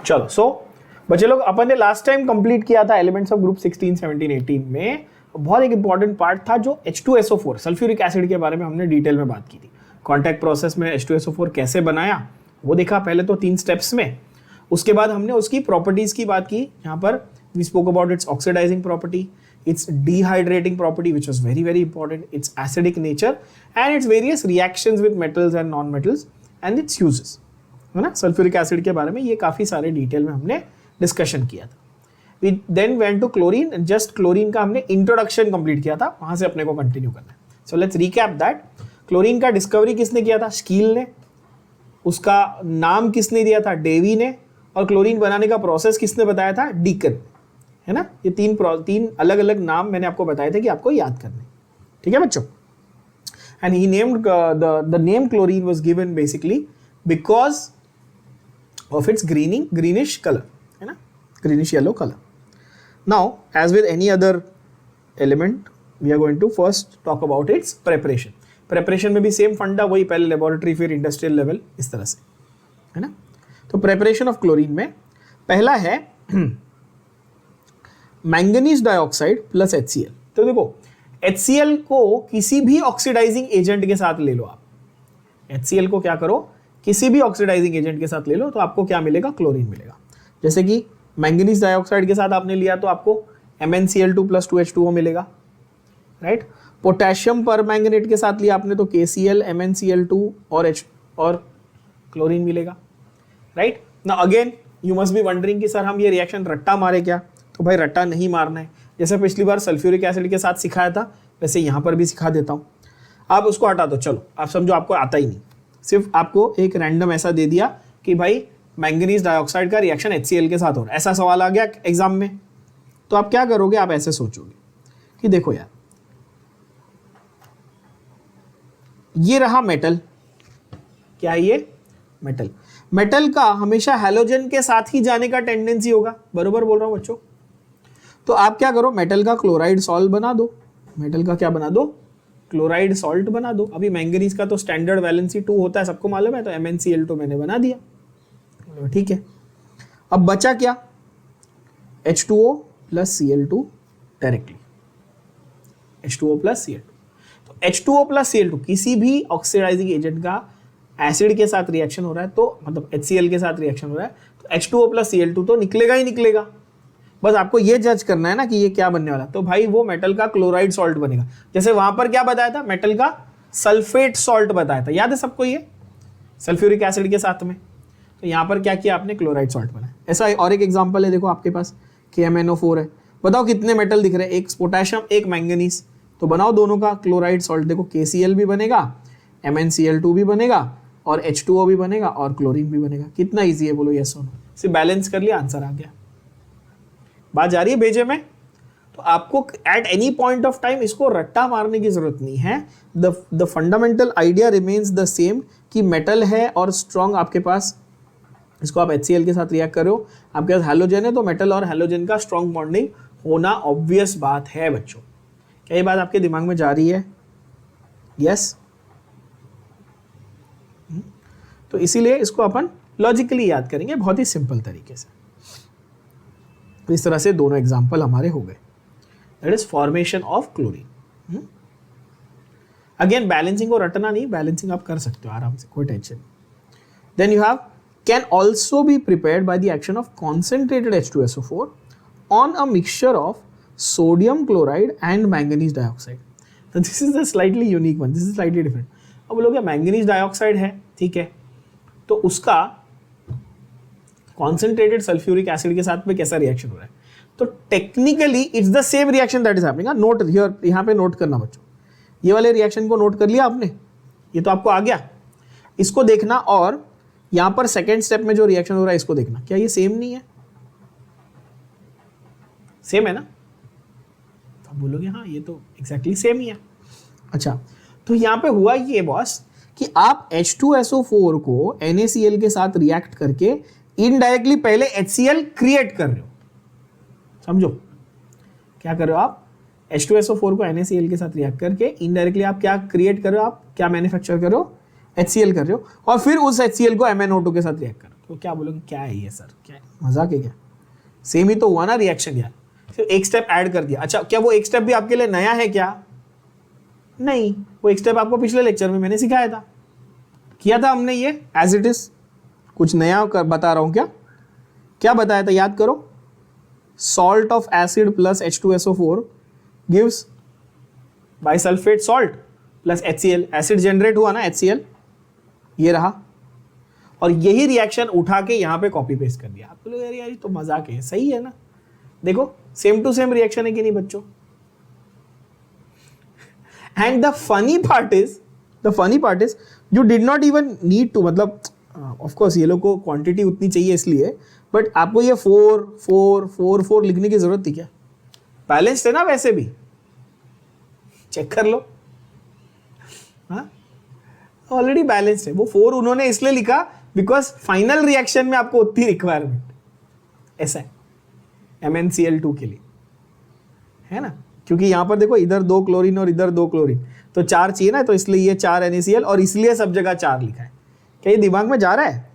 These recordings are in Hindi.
चलो बच्चे लोग अपन ने लास्ट टाइम कंप्लीट किया था एलिमेंट्स ऑफ ग्रुप 16, 17, 18 में बहुत एक इंपॉर्टेंट पार्ट था जो H2SO4 सल्फ्यूरिक एसिड के बारे में हमने डिटेल में बात की थी। कॉन्टैक्ट प्रोसेस में H2SO4 कैसे बनाया वो देखा पहले तो 3 स्टेप्स में। उसके बाद हमने उसकी प्रॉपर्टीज की बात की। यहाँ पर we spoke about its oxidising property, its dehydrating property which was very very important, its acidic nature and its various reactions with metals and non-metals and its uses, है ना। सल्फ्यूरिक एसिड के बारे में ये काफ़ी सारे डिटेल में हमने डिस्कशन किया था। We then went to chlorine, just chlorine का हमने इंट्रोडक्शन कंप्लीट किया था, वहाँ से अपने को कंटिन्यू करना है। So let's recap that. Chlorine का डिस्कवरी किसने किया था? स्कील ने। उसका नाम किसने दिया था? डेवी ने। और क्लोरीन बनाने का प्रोसेस किसने बताया था? डीकन, है ना। ये तीन अलग अलग नाम मैंने आपको बताए थे कि आपको याद करने, ठीक है बच्चों। And he named the name chlorine was given basically because of its greenish colour, है ना, greenish yellow colour. Now as with any other element we are going to first talk about its preparation में भी सेम फंडा, वही पहले लेबोरेटरी फिर इंडस्ट्रियल लेवल, इस तरह से, है ना। तो प्रेपरेशन ऑफ क्लोरीन में पहला है मैंगनीज डाइऑक्साइड प्लस HCl। तो देखो HCl को किसी भी ऑक्सीडाइजिंग एजेंट के साथ ले लो आप। HCl को क्या करो, किसी भी ऑक्सीडाइजिंग एजेंट के साथ ले लो तो आपको क्या मिलेगा? क्लोरीन मिलेगा। जैसे कि मैंगनीज डाइऑक्साइड के साथ आपने लिया तो आपको MnCl2 प्लस 2H2O मिलेगा, राइट। पोटेशियम पर मैंगनेट के साथ लिया आपने तो KCl, MnCl2 और क्लोरीन मिलेगा, राइट ना। Again you must be wondering कि सर हम ये रिएक्शन रट्टा मारे क्या? तो भाई रट्टा नहीं मारना है। जैसे पिछली बार सल्फ्यूरिक एसिड के साथ सिखाया था वैसे यहाँ पर भी सिखा देता हूँ। आप उसको हटा दो, चलो आप समझो आपको आता ही नहीं, सिर्फ आपको एक रैंडम ऐसा दे दिया कि भाई मैंगनीज डाइऑक्साइड का रिएक्शन HCl के साथ हो रहा है, ऐसा सवाल आ गया एग्जाम में, तो आप क्या करोगे? आप ऐसे सोचोगे कि देखो यार ये रहा मेटल, क्या है ये? मेटल। मेटल का हमेशा हैलोजन के साथ ही जाने का टेंडेंसी होगा, बरोबर बोल रहा हूं बच्चों। तो आप क्या करो, मेटल का क्लोराइड सॉल्ट बना दो। मेटल का क्या बना दो? क्लोराइड सॉल्ट बना दो। अभी मैंगनीज का तो स्टैंडर्ड वैलेंसी 2 होता है, सबको मालूम है, तो MnCl2 मैंने बना दिया, ठीक है। अब बचा क्या? H2O plus Cl2 directly, H2O plus Cl2। तो H2O प्लस Cl2 किसी भी ऑक्सीडाइजिंग एजेंट का एसिड के साथ रिएक्शन हो रहा है, तो मतलब HCl के साथ रिएक्शन हो रहा है, तो H2O प्लस Cl2 तो निकलेगा ही निकलेगा। बस आपको ये जज करना है ना कि ये क्या बनने वाला, तो भाई वो मेटल का क्लोराइड सॉल्ट बनेगा। जैसे वहां पर क्या बताया था? मेटल का सल्फेट सॉल्ट बताया था, याद है सबको ये, सल्फ्यूरिक एसिड के साथ में। तो यहाँ पर क्या किया आपने? क्लोराइड सॉल्ट बनाया। ऐसा और एक एग्जाम्पल है, देखो आपके पास KMnO4 है, बताओ कितने मेटल दिख रहे हैं? एक पोटेशियम एक मैंगनीज, तो बनाओ दोनों का क्लोराइड सॉल्ट। देखो KCl भी बनेगा, MnCl2 भी बनेगा और H2O भी बनेगा और क्लोरीन भी बनेगा। कितना इजी है बोलो, यस और नो। सिर्फ बैलेंस कर लिया, आंसर आ गया। बात जा रही है भेजे में। तो आपको at any point of time इसको रट्टा मारने की जरूरत नहीं है। The fundamental idea remains the same कि मेटल है और स्ट्रॉन्ग आपके पास, इसको आप HCl के साथ रिएक्ट करो, आपके पास हैलोजन है, तो मेटल और हैलोजन का स्ट्रॉन्ग बॉन्डिंग होना ऑब्वियस बात है बच्चों। क्या ये बात आपके दिमाग में जा रही है? यस। तो इसीलिए इसको अपन लॉजिकली याद करेंगे बहुत ही सिंपल तरीके से। तो इस तरह से दोनों एग्जांपल हमारे हो गए, that is formation of chlorine. Again balancing को रटना नहीं, बैलेंसिंग आप कर सकते हो आराम से, कोई टेंशन नहीं। Then you have can also be prepared by the action of concentrated H2SO4 on a mixture of sodium chloride and manganese dioxide. तो this is the slightly unique one, this is slightly different. अब बोलोगे मैंगनीज डाइऑक्साइड है, ठीक है, तो उसका कॉन्सेंट्रेटेड सल्फ्यूरिक एसिड के साथ में कैसा रिएक्शन हो रहा है? तो technically it's the same reaction that is happening. Note here, यहाँ पे नोट करना बच्चों, ये वाले रिएक्शन को नोट कर लिया आपने, ये तो आपको आ गया। इसको देखना और यहाँ पर सेकेंड स्टेप में जो रिएक्शन हो रहा है इसको देखना, क्या ये सेम नहीं है? सेम है ना? तो आप बोलोगे हाँ ये तो एग्जैक्टली सेम ही है। अच्छा, तो यहाँ पे हुआ ये बॉस कि आप H2SO4 को NaCl के साथ रिएक्ट करके इनडायरेक्टली पहले HCl क्रिएट कर रहे हो। समझो क्या कर रहे हो आप? H2SO4 को NaCl के साथ रिएक्ट करके इनडायरेक्टली आप क्या क्रिएट कर रहे हो? आप क्या मैन्युफैक्चर कर रहे हो? HCl कर रहे हो, और फिर उस HCl को MnO2 के साथ रिएक्ट कर रहे हो। तो क्या बोलोगे, क्या है ये सर, क्या है, मजाक है क्या? सेम ही तो हुआ ना रिएक्शन यार, सिर्फ एक स्टेप ऐड कर दिया। अच्छा, क्या वो एक स्टेप भी आपके लिए नया है क्या? नहीं, वो एक स्टेप आपको पिछले लेक्चर में मैंने सिखाया था, किया था हमने ये एज इट इज। कुछ नया कर बता रहा हूं क्या? क्या बताया था, याद करो। Salt of acid plus H2SO4 gives bisulphate salt plus HCl। Acid generate हुआ ना, HCl, ये रहा, और यही रिएक्शन उठा के यहां पे कॉपी पेस्ट कर दिया। आप बोलोगे यार ये तो मजाक है, सही है ना? देखो सेम टू सेम रिएक्शन है कि नहीं बच्चों? And the funny part is you did not even need to, मतलब ऑफ कोर्स ये लोग को क्वांटिटी उतनी चाहिए इसलिए, बट आपको ये 4 4 4 4 लिखने की जरूरत थी क्या? बैलेंस्ड है ना वैसे भी, चेक कर लो। हाँ, ऑलरेडी बैलेंस्ड है। वो 4 उन्होंने इसलिए लिखा बिकॉज फाइनल रिएक्शन में आपको उतनी रिक्वायरमेंट, ऐसा है MnCl2 के लिए, है ना? क्योंकि यहां पर देखो इधर 2 क्लोरीन और इधर 2 क्लोरीन, तो 4 चाहिए ना, तो इसलिए ये 4 NaCl, और इसलिए सब जगह 4 लिखा है। क्या ये दिमाग में जा रहा है?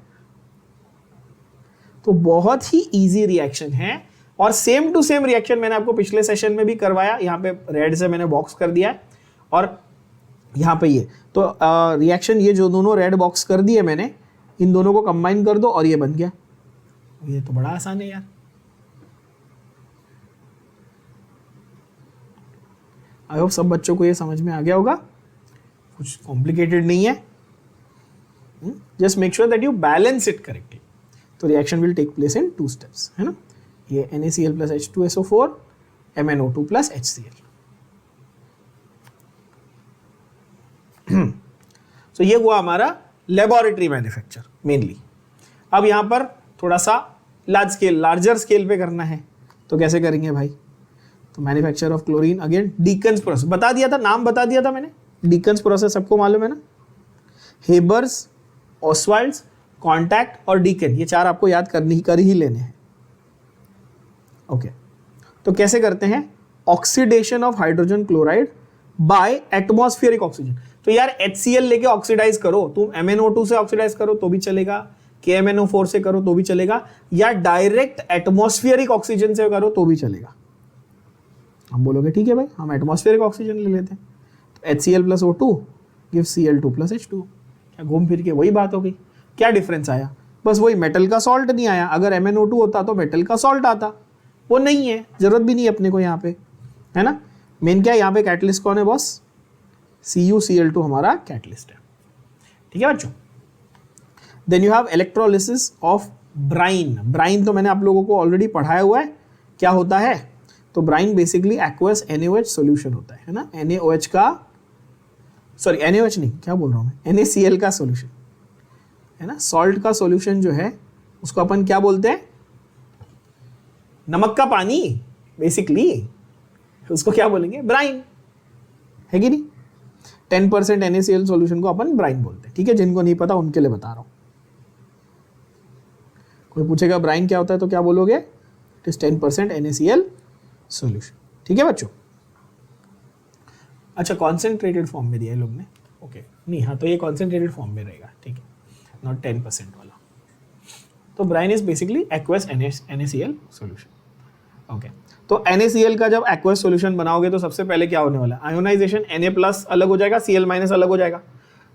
तो बहुत ही इजी रिएक्शन है, और सेम टू सेम रिएक्शन मैंने आपको पिछले सेशन में भी करवाया। यहाँ पे रेड से मैंने बॉक्स कर दिया है, और यहाँ पे ये तो रिएक्शन, ये जो दोनों रेड बॉक्स कर दिए मैंने, इन दोनों को कंबाइन कर दो और ये बन गया। ये तो बड़ा आसान है यार। आई होप सब बच्चों को ये समझ में आ गया होगा, कुछ कॉम्प्लिकेटेड नहीं है। Just make sure that you balance it correctly. तो reaction will take place in 2 steps, है ना? ये NaCl plus H2SO4 MnO2 plus HCl। तो ये हुआ हमारा लेबोरेटरी मैन्युफैक्चर मेनली। अब यहां पर थोड़ा सा लार्जर स्केल पे करना है, तो कैसे करेंगे भाई? तो manufacture of chlorine, again deacons process बता दिया था, नाम बता दिया था मैंने। डीकन्स प्रोसेस सबको मालूम है ना? हेबर्स, ऑसवाल्ड्स, कॉन्टैक्ट और डीकन, ये 4 आपको याद कर ही लेने हैं। ओके, तो कैसे करते हैं? Oxidation of hydrogen chloride by atmospheric oxygen. तो यार HCl लेके ऑक्सीडाइज करो, तुम MnO2 से ऑक्सीडाइज करो तो भी चलेगा, KMnO4 से करो तो भी चलेगा, या डायरेक्ट एटमॉस्फेरिक ऑक्सीजन से करो तो भी चलेगा। हम बोलोगे ठीक है भाई, हम एटमॉस्फेरिक ऑक्सीजन ले लेते हैं, तो HCl plus O2 give Cl2 plus H2। क्या घूम फिर के वही बात हो गई? क्या डिफरेंस आया? बस वही, मेटल का सॉल्ट नहीं आया। अगर MnO2 होता तो मेटल का सॉल्ट आता, वो नहीं है, जरूरत भी नहीं है अपने को यहाँ पे, है ना? मेन क्या है यहाँ पे, कैटलिस्ट कौन है बॉस? CuCl2 हमारा कैटलिस्ट है। ठीक है बच्चों? Then you have electrolysis of brine. Brine तो मैंने आप लोगों को ऑलरेडी पढ़ाया हुआ है, क्या होता है? तो brine basically aqueous NaOH solution होता है ना? NaOH का, सॉरी NaOH नहीं, क्या बोल रहा हूँ मैं, NaCl का सॉल्यूशन है ना? सॉल्ट का सॉल्यूशन जो है उसको अपन क्या बोलते हैं? नमक का पानी, बेसिकली उसको क्या बोलेंगे? ब्राइन, है कि नहीं? 10% NaCl सॉल्यूशन को अपन ब्राइन बोलते हैं। ठीक है, जिनको नहीं पता उनके लिए बता रहा हूं। कोई पूछेगा ब्राइन क्या होता है तो क्या बोलोगे? It is 10% NaCl solution. ठीक है बच्चों? अच्छा, कॉन्सेंट्रेटेड फॉर्म में दिया है लोग ने, ओके नहीं, हाँ तो ये कॉन्सेंट्रेटेड फॉर्म में रहेगा, ठीक है, नॉट 10% वाला। तो brine is basically aqueous NaCl solution. Okay, तो NaCl का जब एक्वस सॉल्यूशन बनाओगे तो सबसे पहले क्या होने वाला है? आयोनाइजेशन, Na+ अलग हो जाएगा, Cl- अलग हो जाएगा।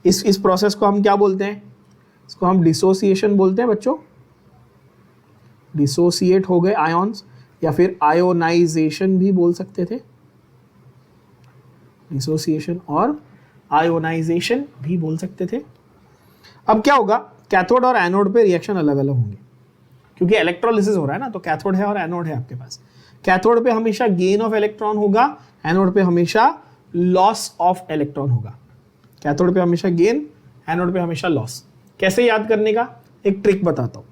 इस प्रोसेस को हम क्या बोलते हैं? इसको हम डिसोसिएशन बोलते हैं बच्चों। डिसोसिएट हो गए आयॉन्स, या फिर आयोनाइजेशन भी बोल सकते थे। डिसोसिएशन और आयोनाइजेशन भी बोल सकते थे। अब क्या होगा? कैथोड और एनोड पे रिएक्शन अलग अलग होंगे, क्योंकि इलेक्ट्रोलिसिस हो रहा है ना, तो कैथोड है और एनोड है आपके पास। कैथोड पे हमेशा गेन ऑफ इलेक्ट्रॉन होगा, एनोड पे हमेशा लॉस ऑफ इलेक्ट्रॉन होगा। कैथोड पे हमेशा गेन, एनोड पे हमेशा लॉस। कैसे याद करने का? एक ट्रिक बताता हूं।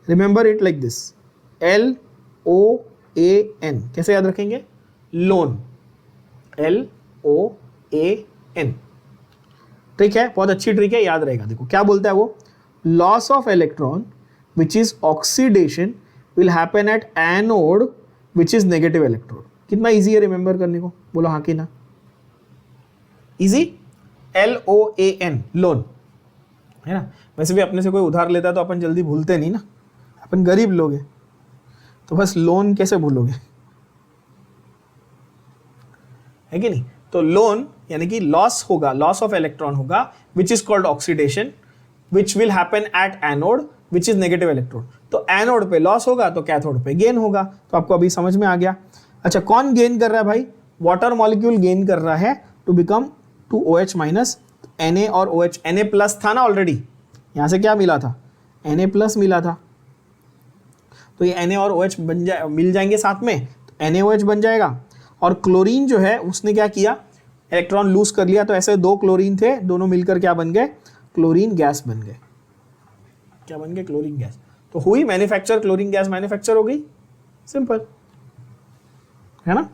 Remember it like this, LOAN। कैसे याद रखेंगे? Loan, LOAN। ट्रिक है, बहुत अच्छी ट्रिक है, याद रहेगा। देखो क्या बोलता है वो, loss of electron which is oxidation will happen at anode which is negative electrode. कितना इजी है रिमेंबर करने को? बोलो हाँ कि ना? इजी। LOAN, loan. है ना। वैसे भी अपने से कोई उधार लेता है तो अपन जल्दी भूलते नहीं ना, अपन गरीब लोग हैं, तो बस लोन कैसे भूलोगे, है कि नहीं। तो लोन यानी कि लॉस होगा, लॉस ऑफ इलेक्ट्रॉन होगा, which is called oxidation, which will happen at anode which is negative electron. तो एनोड पे लॉस होगा तो कैथोड पे गेन होगा। तो आपको अभी समझ में आ गया। अच्छा, कौन गेन कर रहा है भाई, वाटर मॉलिक्यूल गेन कर रहा है to become to OH minus, Na और OH, Na प्लस था ना ऑलरेडी, यहां से क्या मिला था, Na प्लस मिला था, तो ये Na और OH मिल जाएंगे साथ में, तो NaOH बन जाएगा। और क्लोरीन जो है उसने क्या किया, इलेक्ट्रॉन लूज कर लिया, तो ऐसे दो क्लोरीन थे, दोनों मिलकर क्या बन गए, क्लोरीन गैस बन गए। क्या बन गए, क्लोरीन गैस। तो हुई मैन्युफैक्चर, क्लोरीन गैस मैन्युफैक्चर हो गई, सिंपल है ना,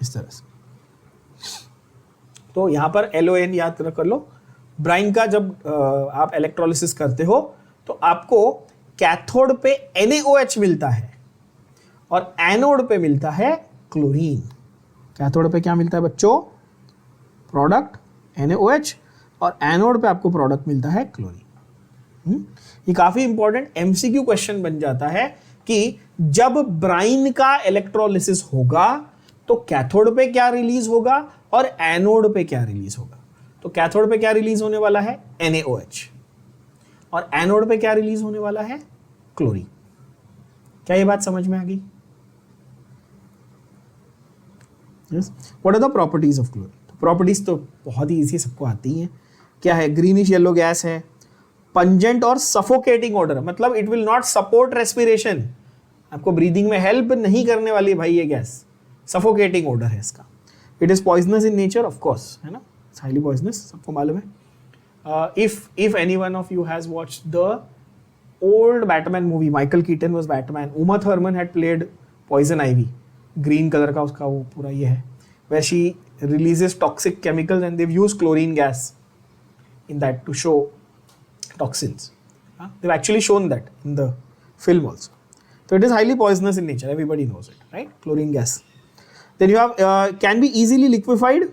इस तरह से। तो यहां पर LON याद कर लो। ब्राइन का जब आप इलेक्ट्रोलिसिस करते हो तो आपको कैथोड पे NaOH मिलता है और एनोड पे मिलता है क्लोरीन। कैथोड पे क्या मिलता है बच्चों, प्रोडक्ट NaOH, और एनोड पे आपको प्रोडक्ट मिलता है क्लोरीन। ये काफी इंपॉर्टेंट MCQ क्वेश्चन बन जाता है कि जब ब्राइन का इलेक्ट्रोलिसिस होगा तो कैथोड पे क्या रिलीज होगा और एनोड पे क्या रिलीज होगा। तो कैथोड पे क्या रिलीज होने वाला है, NaOH, और एनोड पे क्या रिलीज होने वाला है, क्लोरीन। क्या ये बात समझ में आ गई? What are the properties of chlorine. Properties तो बहुत ही इजी, सबको आती हैं। क्या है, ग्रीनिश येलो गैस है, पंजेंट और सफोकेटिंग ऑर्डर, मतलब it will not support respiration, आपको ब्रीदिंग में हेल्प नहीं करने वाली भाई ये गैस, सफोकेटिंग ऑर्डर है इसका। It is poisonous in nature, of course, है ना, हाईली पॉइजनस, सबको मालूम है। if any one of you has watched the old Batman movie, Michael Keaton was Batman, Uma Thurman had played Poison Ivy, green color का उसका वो पूरा ये है, where she releases toxic chemicals and they've used chlorine gas in that to show toxins. They've actually shown that in the film also. So it is highly poisonous in nature, everybody knows it, right? Chlorine gas. Then you have can be easily liquefied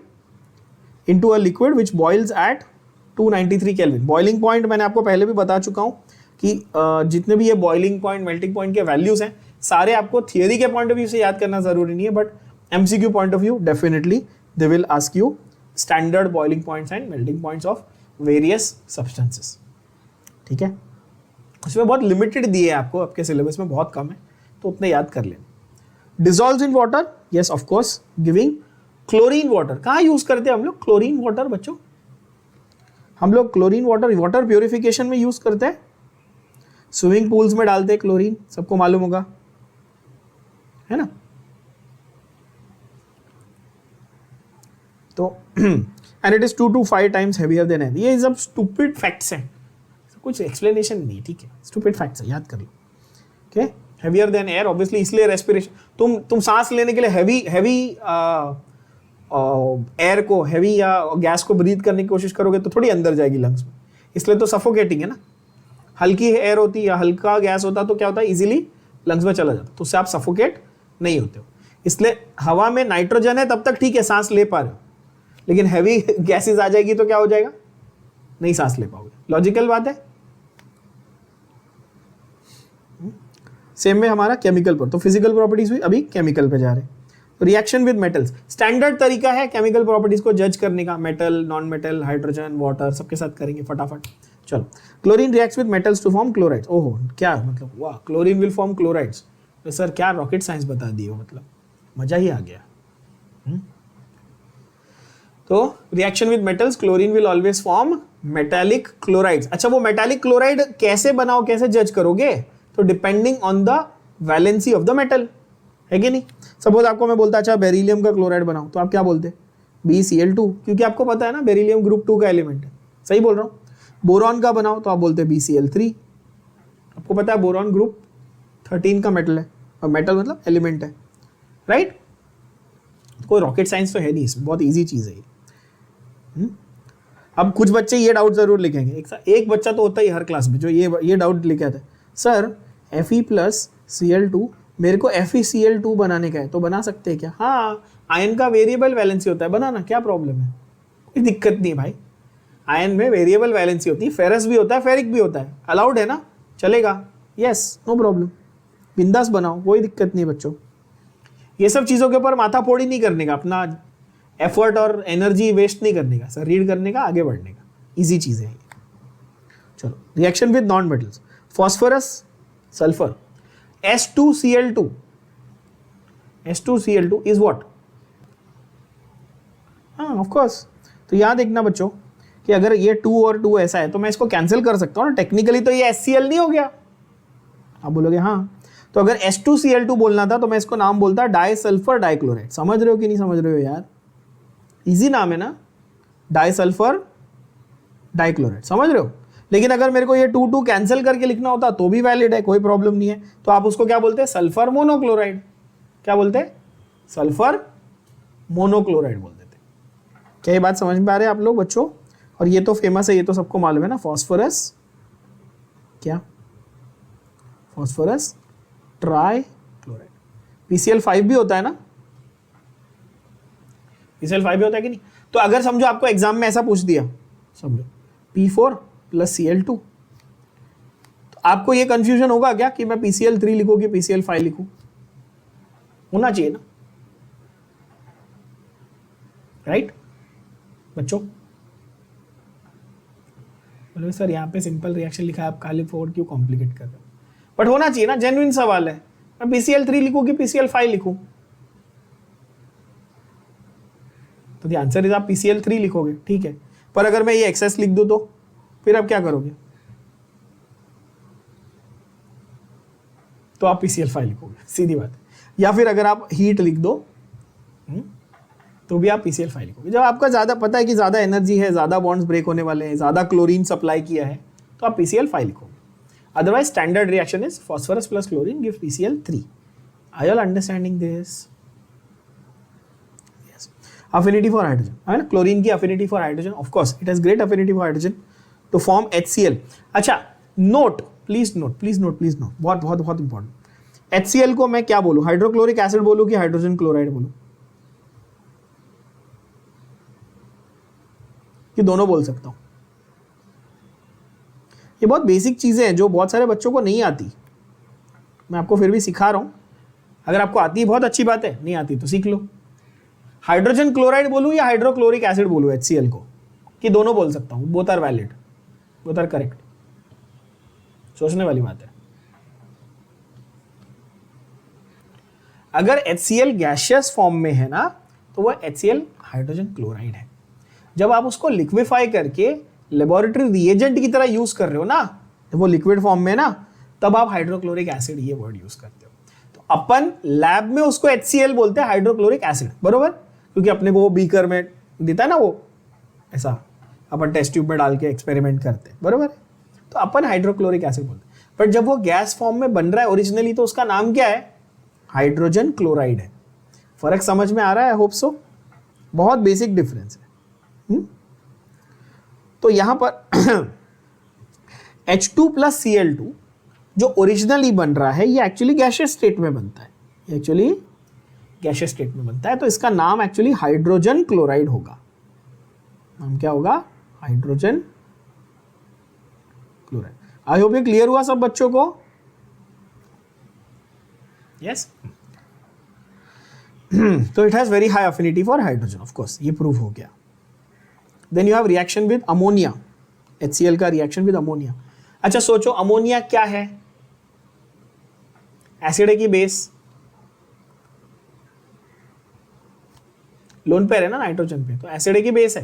into a liquid which boils at 293 Kelvin. Boiling point मैंने आपको पहले भी बता चुका हूँ कि जितने भी ये बॉइलिंग पॉइंट, मेल्टिंग पॉइंट के वैल्यूज हैं, सारे आपको थियरी के पॉइंट ऑफ व्यू से याद करना जरूरी नहीं है, but MCQ point of view definitely they will ask you standard boiling points and melting points of various substances. ठीक है, उसमें बहुत लिमिटेड दिए हैं आपको, आपके सिलेबस में बहुत कम है, तो उतने याद कर लेना। Dissolves in water, yes of course, giving chlorine water. कहाँ यूज करते हैं हम लोग क्लोरीन वाटर बच्चों, हम लोग क्लोरीन वाटर वाटर प्योरिफिकेशन में यूज करते हैं, स्विमिंग पूल्स में डालते हैं क्लोरीन, सबको मालूम होगा, है ना। तो and it is 2 to 5 times heavier than air. ये सब स्टूपिड फैक्ट्स हैं, कुछ एक्सप्लेनेशन नहीं, ठीक है, स्टूपिड फैक्ट्स है, याद कर लो। Okay, heavier than air obviously, इसलिए रेस्पिरेशन, तुम सांस लेने के लिए हैवी एयर को, हैवी या गैस को ब्रीथ करने की कोशिश करोगे तो थोड़ी अंदर जाएगी लंग्स में, इसलिए तो सफोकेटिंग है ना। हल्की एयर होती या हल्का गैस होता तो क्या होता है, इजीली लंग्स में चला जाता, तो उससे आप सफोकेट नहीं होते हो। इसलिए हवा में नाइट्रोजन है तब तक ठीक है, सांस ले पा रहे हो, लेकिन हैवी गैसेस आ जाएगी तो क्या हो जाएगा, नहीं सांस ले पाओगे। लॉजिकल बात है। सेम में हमारा केमिकल पर, तो फिजिकल प्रॉपर्टीज हुई, अभी केमिकल पे जा रहे हैं। रिएक्शन विद मेटल्स, स्टैंडर्ड तरीका है केमिकल प्रॉपर्टीज को जज करने का, metal, non metal, hydrogen, water, सबके साथ करेंगे फटाफट। चलो, chlorine reacts with metals to form chlorides. ओहो, क्या मतलब, वाह, क्लोरीन विल फॉर्म क्लोराइड्स। तो सर क्या रॉकेट साइंस बता दिए, मतलब मजा ही आ गया। तो reaction with metals, chlorine will always form metallic chlorides. अच्छा, वो मेटालिक क्लोराइड कैसे बनाओ, कैसे जज करोगे, तो depending on the valency of the metal, है कि नहीं। सपोज आपको मैं बोलता अच्छा बेरिलियम का क्लोराइड बनाओ, तो आप क्या बोलते, BeCl2, क्योंकि आपको पता है ना बेरिलियम ग्रुप 2 का एलिमेंट है, सही बोल रहा हूँ। बोरॉन का बनाओ तो आप बोलते हैं BeCl3, आपको पता है बोरॉन ग्रुप 13 का मेटल है, और मेटल मतलब एलिमेंट है, राइट। कोई रॉकेट साइंस तो है नहीं इसमें, बहुत ईजी चीज़ है ये। अब कुछ बच्चे ये डाउट जरूर लिखेंगे, एक बच्चा तो होता ही हर क्लास में जो ये डाउट लिखे आता है, सर Fe+Cl2 मेरे को FeCl2 बनाने का है, तो बना सकते हैं क्या। हाँ, आयन का वेरिएबल वैलेंसी होता है, बनाना, क्या प्रॉब्लम है, कोई दिक्कत नहीं भाई, आयन में वेरिएबल वैलेंसी होती है, फेरस भी होता है, फेरिक भी होता है, अलाउड है ना, चलेगा, यस, नो प्रॉब्लम, बिंदास बनाओ, कोई दिक्कत नहीं बच्चों। ये सब चीज़ों के ऊपर माथा फोड़ी नहीं करने का, अपना एफर्ट और एनर्जी वेस्ट नहीं करने का, सर रीड करने का, आगे बढ़ने का, इजी चीज़ें हैं। चलो, reaction with non metals, phosphorus sulphur, S2Cl2, S2Cl2 is what, हाँ ऑफ कोर्स। तो यहाँ देखना बच्चों कि अगर ये 2 और 2 ऐसा है तो मैं इसको कैंसिल कर सकता हूँ ना, टेक्निकली तो ये HCl नहीं हो गया, आप बोलोगे हाँ, तो अगर S2Cl2 बोलना था तो मैं इसको नाम बोलता डाई सल्फर डाइक्लोराइड। समझ रहे हो कि नहीं समझ रहे हो यार, इजी नाम है ना, डाई सल्फर डाइक्लोराइड, समझ रहे हो। लेकिन अगर मेरे को ये 2 कैंसिल करके लिखना होता तो भी वैलिड है, कोई प्रॉब्लम नहीं है। तो आप उसको क्या बोलते हैं, सल्फर मोनोक्लोराइड, क्या बोलते हैं, सल्फर मोनोक्लोराइड बोल देते। क्या ये बात समझ में आ रही है आप लोग बच्चों। और ये तो फेमस है, ये तो सबको मालूम है ना, फॉस्फोरस क्या, फॉस्फोरस ट्राई क्लोराइड, PCl5 भी होता है ना, PCl5 भी होता है कि नहीं। तो अगर समझो आपको एग्जाम में ऐसा पूछ दिया, समझो P4 + Cl2, तो आपको ये कंफ्यूजन होगा क्या कि मैं PCl3 लिखूं कि PCl5 लिखूं, होना चाहिए ना, राइट बच्चों। बोलो सर यहाँ पे सिंपल रिएक्शन लिखा है, आप खाली फोर्ड क्यों कॉम्प्लिकेट कर रहे हो, बट होना चाहिए ना, जेन्युइन सवाल है। मैं PCl3 लिखूं कि PCl5 लिखूं, तो द आंसर इज आप PCl3 लिखोगे, ठीक है। पर अगर मैं ये एक्सेस लिख दूं तो फिर आप क्या करोगे, तो आप PCl5 लिखोगे, सीधी बात है। या फिर अगर आप हीट लिख दो तो भी आप PCl5 लिखोगे। जब आपका ज़्यादा पता है कि ज़्यादा एनर्जी है, ज़्यादा बॉन्ड्स ब्रेक होने वाले हैं, ज़्यादा क्लोरीन सप्लाई किया है, तो आप PCl5 लिखोगे। Otherwise standard reaction is phosphorus plus chlorine give PCl3। Are you all understanding this? Yes. Affinity for hydrogen, है ना, क्लोरीन की affinity for hydrogen, of course it has great affinity for hydrogen to form HCl। अच्छा, note, please note, please note, please note, बहुत बहुत बहुत इंपॉर्टेंट। HCl को मैं क्या बोलूं, हाइड्रोक्लोरिक एसिड बोलूं कि हाइड्रोजन क्लोराइड बोलूं, कि दोनों बोल सकता हूं। ये बहुत बेसिक चीजें हैं जो बहुत सारे बच्चों को नहीं आती, मैं आपको फिर भी सिखा रहा हूं। अगर आपको आती है बहुत अच्छी बात है, नहीं आती तो सीख लो। हाइड्रोजन क्लोराइड बोलूं या हाइड्रोक्लोरिक एसिड बोलूं HCl को, कि दोनों बोल सकता हूं, both are valid, both are correct. सोचने वाली बात है। अगर HCl गैसियस फॉर्म में है ना, तो वह HCl हाइड्रोजन क्लोराइड है। जब आप उसको लिक्विफाई करके लेबोरेटरी रिएजेंट की तरह यूज कर रहे हो ना, जब वो लिक्विड फॉर्म में ना, तब आप हाइड्रोक्लोरिक एसिड ये वर्ड यूज करते हो। तो अपन लैब में उसको HCl बोलते हैं, हाइड्रोक्लोरिक एसिड, बरोबर, क्योंकि अपने को वो बीकर में देता है ना, वो ऐसा अपन टेस्ट ट्यूब में डाल के एक्सपेरिमेंट करते हैं, बरोबर। तो अपन हाइड्रोक्लोरिक एसिड बोलते हैं। बट जब वो गैस फॉर्म में बन रहा है ओरिजिनली, तो उसका नाम क्या है, हाइड्रोजन क्लोराइड है। फर्क समझ में आ रहा है? Hope so. बहुत बेसिक डिफरेंस है। तो यहां पर H2 + Cl2 जो ओरिजिनली बन रहा है, ये एक्चुअली गैसियस स्टेट में बनता है, ये एक्चुअली गैसियस स्टेट में बनता है। तो इसका नाम एक्चुअली हाइड्रोजन क्लोराइड होगा। नाम क्या होगा, हाइड्रोजन क्लोराइड। आई होप ये क्लियर हुआ सब बच्चों को? यस। तो it has very high affinity for hydrogen, of course, ये प्रूव हो गया। Then you have reaction with ammonia, HCl का रिएक्शन विद अमोनिया। अच्छा सोचो, अमोनिया क्या है, एसिड है कि बेस? लोन पेयर है ना नाइट्रोजन पे, तो एसिड है कि बेस है?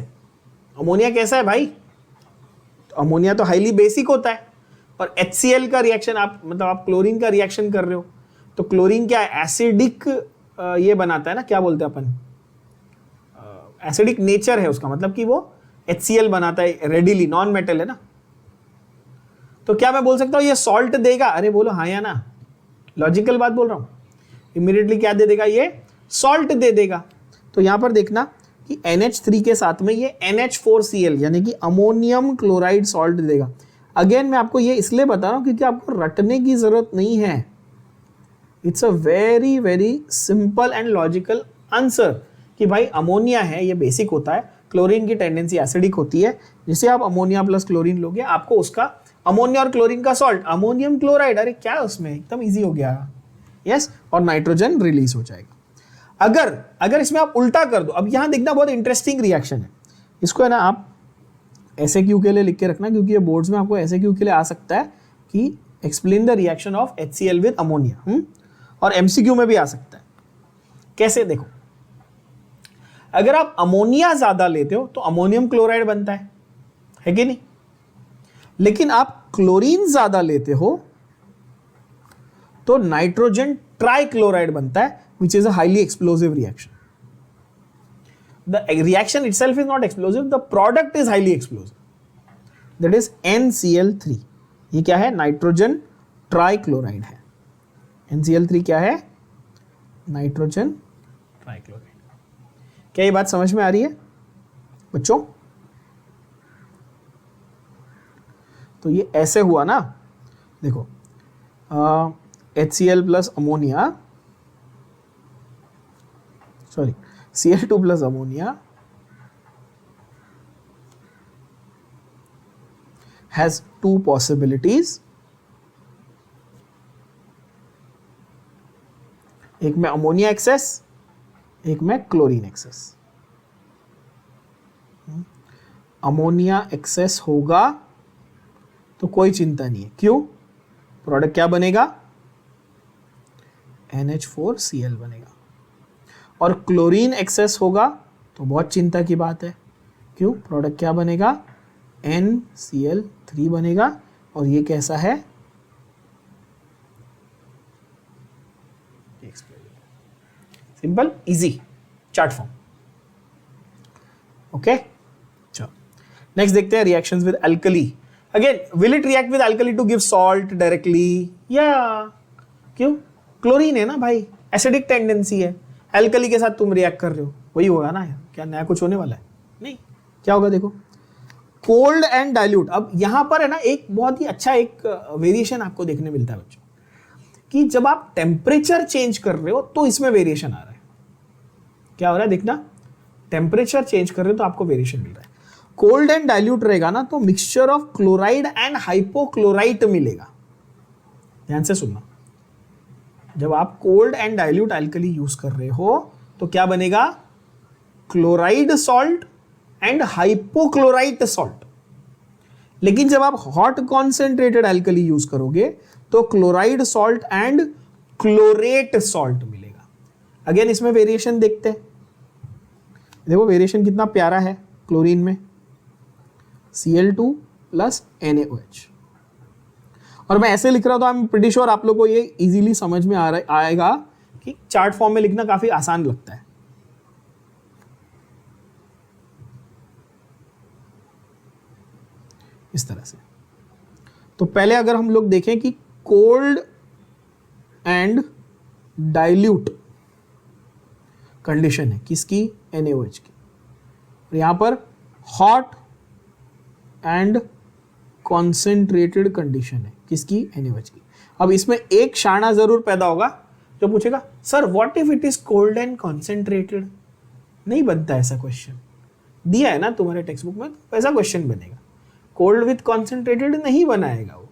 अमोनिया कैसा है भाई? तो अमोनिया तो हाईली बेसिक होता है। और HCl का रिएक्शन आप, मतलब आप क्लोरीन का रिएक्शन कर रहे हो, तो क्लोरीन क्या है, एसिडिक ये बनाता है ना, क्या बोलते हैं अपन, एसिडिक नेचर है उसका, मतलब कि वो HCl बनाता है रेडिली, नॉन मेटल है ना। तो क्या मैं बोल सकता हूं ये सॉल्ट देगा? अरे बोलो हाँ या ना, लॉजिकल बात बोल रहा हूं। इमीडिएटली क्या दे देगा, ये सॉल्ट दे देगा। तो यहां पर देखना कि NH3 के साथ में ये NH4Cl यानी कि अमोनियम क्लोराइड सॉल्ट देगा। अगेन मैं आपको ये इसलिए बता रहा हूं क्योंकि आपको रटने की जरूरत नहीं है। It's a very very simple and logical answer कि भाई अमोनिया है, ये बेसिक होता है, क्लोरीन की टेंडेंसी एसिडिक होती है, जिसे आप अमोनिया प्लस क्लोरीन लोगे आपको उसका अमोनिया और क्लोरीन का सॉल्ट अमोनियम क्लोराइड, अरे क्या उसमें एकदम इजी हो गया, यस, और नाइट्रोजन रिलीज हो जाएगा। अगर इसमें आप उल्टा कर दो, अब यहां देखना बहुत इंटरेस्टिंग रिएक्शन है, इसको है ना आप ऐसे क्यू के लिए लिख के रखना, क्योंकि ये बोर्ड्स में आपको ऐसे क्यू के लिए आ सकता है कि explain the reaction of HCl with ammonia, और MCQ में भी आ सकता है। कैसे, देखो अगर आप अमोनिया ज्यादा लेते हो तो अमोनियम क्लोराइड बनता है कि नहीं, लेकिन आप क्लोरीन ज्यादा लेते हो तो नाइट्रोजन ट्राइक्लोराइड बनता है, which is a highly explosive reaction. The reaction itself is not explosive, the product is highly explosive, that is NCl3। ये क्या है, नाइट्रोजन ट्राइक्लोराइड है। NCl3 क्या है, नाइट्रोजन ट्राइक्लोराइड। क्या ये बात समझ में आ रही है बच्चों? तो ये ऐसे हुआ ना, देखो HCl plus ammonia, sorry Cl2 plus ammonia has two possibilities, एक में अमोनिया एक्सेस, एक में क्लोरीन एक्सेस। अमोनिया एक्सेस होगा तो कोई चिंता नहीं है, क्यों, प्रोडक्ट क्या बनेगा, NH4Cl बनेगा, और क्लोरीन एक्सेस होगा तो बहुत चिंता की बात है, क्यों, प्रोडक्ट क्या बनेगा, NCl3 बनेगा, और ये कैसा है, simple easy chart form. Okay, चलो नेक्स्ट देखते हैं reactions with alkali. Again will it react with alkali to give salt directly, या क्यों, क्लोरीन है ना भाई, एसिडिक टेंडेंसी है, एल्कली के साथ तुम रिएक्ट कर रहे हो, वही होगा ना यार, क्या नया कुछ होने वाला है, नहीं, क्या होगा देखो, कोल्ड एंड डाइल्यूट। अब यहां पर है ना एक बहुत ही अच्छा एक वेरिएशन आपको देखने मिलता है बच्चों, कि जब आप टेम्परेचर चेंज कर रहे हो तो इसमें वेरिएशन आ रहा है। क्या हो रहा है देखना, टेम्परेचर चेंज कर रहे हो तो आपको वेरिएशन मिल रहा है। कोल्ड एंड डाइल्यूट रहेगा ना तो mixture of chloride and hypochlorite मिलेगा, ध्यान से सुनना, जब आप cold and dilute alkali use कर रहे हो तो क्या बनेगा, chloride salt and hypochlorite salt. लेकिन जब आप हॉट कॉन्सेंट्रेटेड अल्कली यूज करोगे तो chloride salt and chlorate salt मिलेगा। अगेन इसमें वेरिएशन देखते हैं, देखो वेरिएशन कितना प्यारा है क्लोरीन में, Cl2 प्लस NaOH, और मैं ऐसे लिख रहा हूं तो आई एम प्रीटी श्योर आप लोग को ये इजीली समझ में आएगा कि चार्ट फॉर्म में लिखना काफी आसान लगता है। इस तरह से, तो पहले अगर हम लोग देखें कि कोल्ड एंड डाइल्यूट कंडीशन है किसकी, NaOH की, और यहां पर हॉट एंड कॉन्सेंट्रेटेड कंडीशन है किसकी, NaOH की। अब इसमें एक शाना जरूर पैदा होगा जो पूछेगा sir what if it is cold and concentrated. नहीं बनता ऐसा क्वेश्चन, दिया है ना तुम्हारे टेक्स्ट बुक में, ऐसा क्वेश्चन बनेगा, कोल्ड विथ कॉन्सेंट्रेटेड नहीं बनाएगा वो,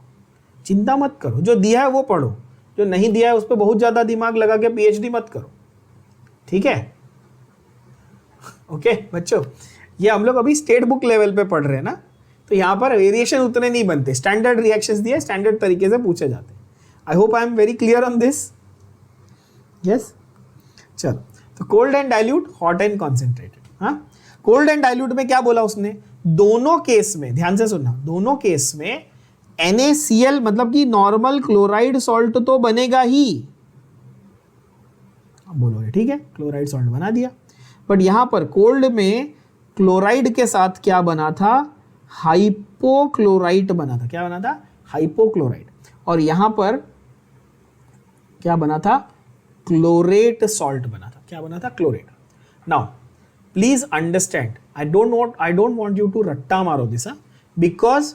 चिंता मत करो, जो दिया है वो पढ़ो, जो नहीं दिया है उस पर बहुत ज्यादा दिमाग लगा के PhD मत करो, ठीक है। ओके बच्चों, ये हम लोग अभी स्टेट बुक लेवल पे पढ़ रहे हैं ना, तो यहां पर वेरिएशन उतने नहीं बनते, स्टैंडर्ड रिएक्शंस दिए, स्टैंडर्ड तरीके से पूछे जाते हैं। I hope I am very clear on this, yes. चलो, तो cold and dilute, hot and concentrated. हाँ, कोल्ड एंड डाइल्यूट में क्या बोला उसने, दोनों केस में ध्यान से सुनना, दोनों केस में NaCl मतलब कि नॉर्मल क्लोराइड सॉल्ट तो बनेगा ही, अब बोलोगे ठीक है क्लोराइड सॉल्ट बना दिया, बट यहां पर कोल्ड में क्लोराइड के साथ क्या बना था, हाइपोक्लोराइट बना था। क्या बना था, हाइपोक्लोराइट, और यहां पर क्या बना था, क्लोरेट सॉल्ट बना था। क्या बना था, chlorate. Now please understand, I don't want you to रट्टा मारो दिस, बिकॉज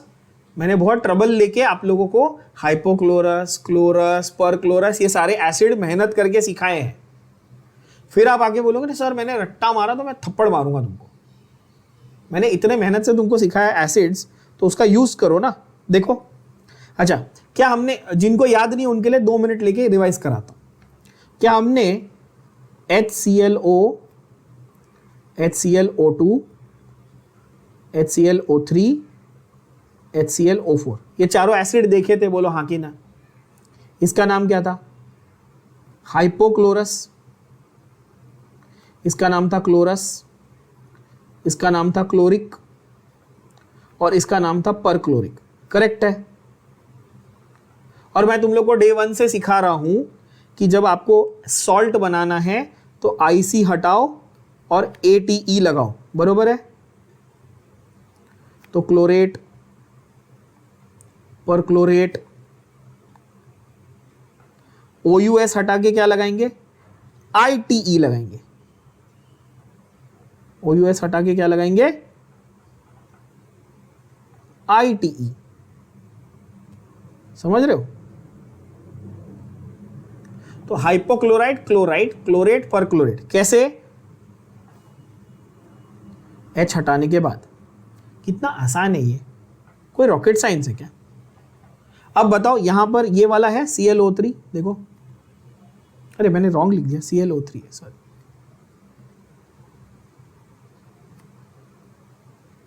मैंने बहुत ट्रबल लेके आप लोगों को हाइपोक्लोरस, क्लोरस, परक्लोरस ये सारे एसिड मेहनत करके सिखाए हैं, फिर आप आगे बोलोगे ना सर मैंने रट्टा मारा तो मैं थप्पड़ मारूंगा तुमको, मैंने इतने मेहनत से तुमको सिखाया एसिड्स, तो उसका यूज करो ना। देखो, अच्छा, क्या हमने, जिनको याद नहीं उनके लिए 2 मिनट लेके रिवाइज कराता हूं। क्या हमने HClO, HClO2, HClO3, HClO4 ये चारों एसिड देखे थे? बोलो हाँ कि ना। इसका नाम क्या था? हाइपोक्लोरस। इसका नाम था क्लोरस। इसका नाम था क्लोरिक। और इसका नाम था परक्लोरिक। करेक्ट है। और मैं तुम लोग को डे 1 से सिखा रहा हूं कि जब आपको सॉल्ट बनाना है तो IC हटाओ और ATE लगाओ, बरोबर है? तो क्लोरेट, परक्लोरेट, OUS हटा के क्या लगाएंगे? ITE लगाएंगे। OUS हटा के क्या लगाएंगे? ITE। समझ रहे हो? तो हाइपोक्लोराइड, क्लोराइड, क्लोरेट, परक्लोरेट। कैसे? H हटाने के बाद। कितना आसान है ये, कोई रॉकेट साइंस है क्या? अब बताओ, यहां पर ये वाला है ClO3, देखो, अरे मैंने रॉन्ग लिख दिया, ClO3 है, सॉरी,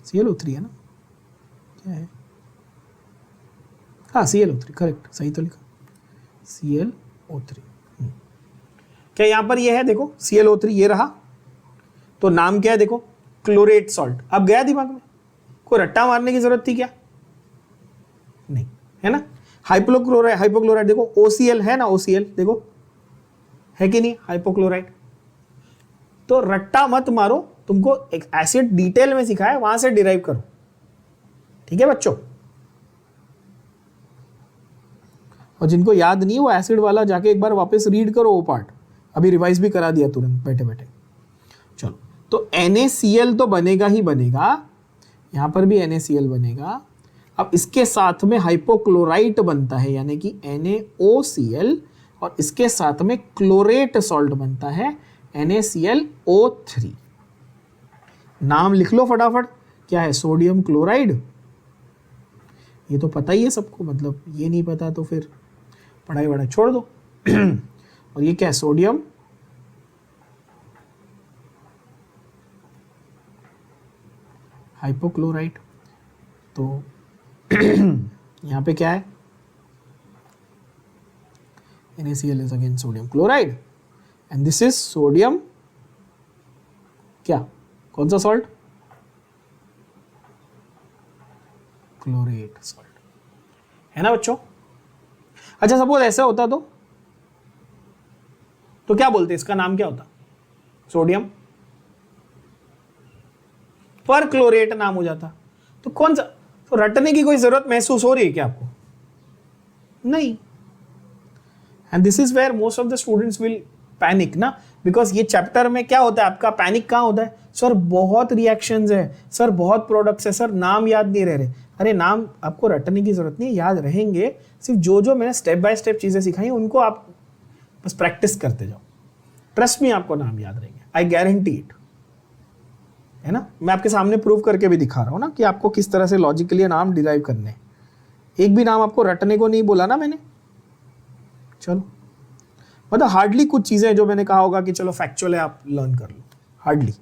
ClO3 है ना, क्या है? हाँ ClO3, करेक्ट, सही तो लिखा, ClO3। क्या यहां पर ये है? देखो ClO3 ये रहा, तो नाम क्या है? देखो, क्लोरेट सॉल्ट। अब गया दिमाग में? कोई रट्टा मारने की जरूरत थी क्या? नहीं, है ना? हाइपोक्लोराइड, हाइपोक्लोराइड देखो, OCl है ना, OCl देखो, है कि नहीं हाइपोक्लोराइड? तो रट्टा मत मारो, तुमको एक एसिड डिटेल में सिखाया, वहां से डिराइव करो, ठीक है बच्चों? और जिनको याद नहीं वो एसिड वाला जाके एक बार वापस रीड करो वो पार्ट, अभी रिवाइज भी करा दिया तुरंत बैठे बैठे। चलो, तो NaCl तो बनेगा ही बनेगा, यहां पर भी NaCl बनेगा। अब इसके साथ में हाइपोक्लोराइट बनता है, यानी कि NaOCl, और इसके साथ में क्लोरेट सॉल्ट बनता है NaClO3। नाम लिख लो फटाफट, क्या है? Sodium chloride. ये तो पता ही है सबको, मतलब ये नहीं पता तो फिर पढ़ाई वढ़ाई छोड़ दो। और ये क्या है? Sodium hypochlorite. तो यहां पे क्या है? NaCl is again sodium chloride and this is sodium, क्या, कौन सा सॉल्ट? क्लोरेट सॉल्ट, है ना बच्चों? अच्छा, सपोज ऐसा होता तो क्या बोलते? इसका नाम क्या होता? सोडियम पर क्लोरेट नाम हो जाता। तो कौन सा? तो रटने की कोई जरूरत महसूस हो रही है क्या आपको? नहीं। And this is where most of the students will panic ना, बिकॉज ये चैप्टर में क्या होता है आपका? पैनिक कहाँ होता है? सर बहुत रिएक्शंस है, सर बहुत प्रोडक्ट्स है, सर नाम याद नहीं रह रहे। अरे नाम आपको रटने की जरूरत नहीं है, याद रहेंगे। सिर्फ जो मैंने स्टेप बाय स्टेप चीजें सिखाई उनको आप बस प्रैक्टिस करते जाओ, ट्रस्ट में आपको नाम याद रहेंगे, आई गारंटी इट, है ना? मैं आपके सामने प्रूव करके भी दिखा रहा हूँ ना कि आपको किस तरह से लॉजिकली नाम डिराइव करने हैं। एक भी नाम आपको रटने को नहीं बोला ना मैंने। चलो, मतलब हार्डली कुछ चीजें जो मैंने कहा होगा कि चलो फैक्चुअल है आप लर्न कर लो, हार्डली।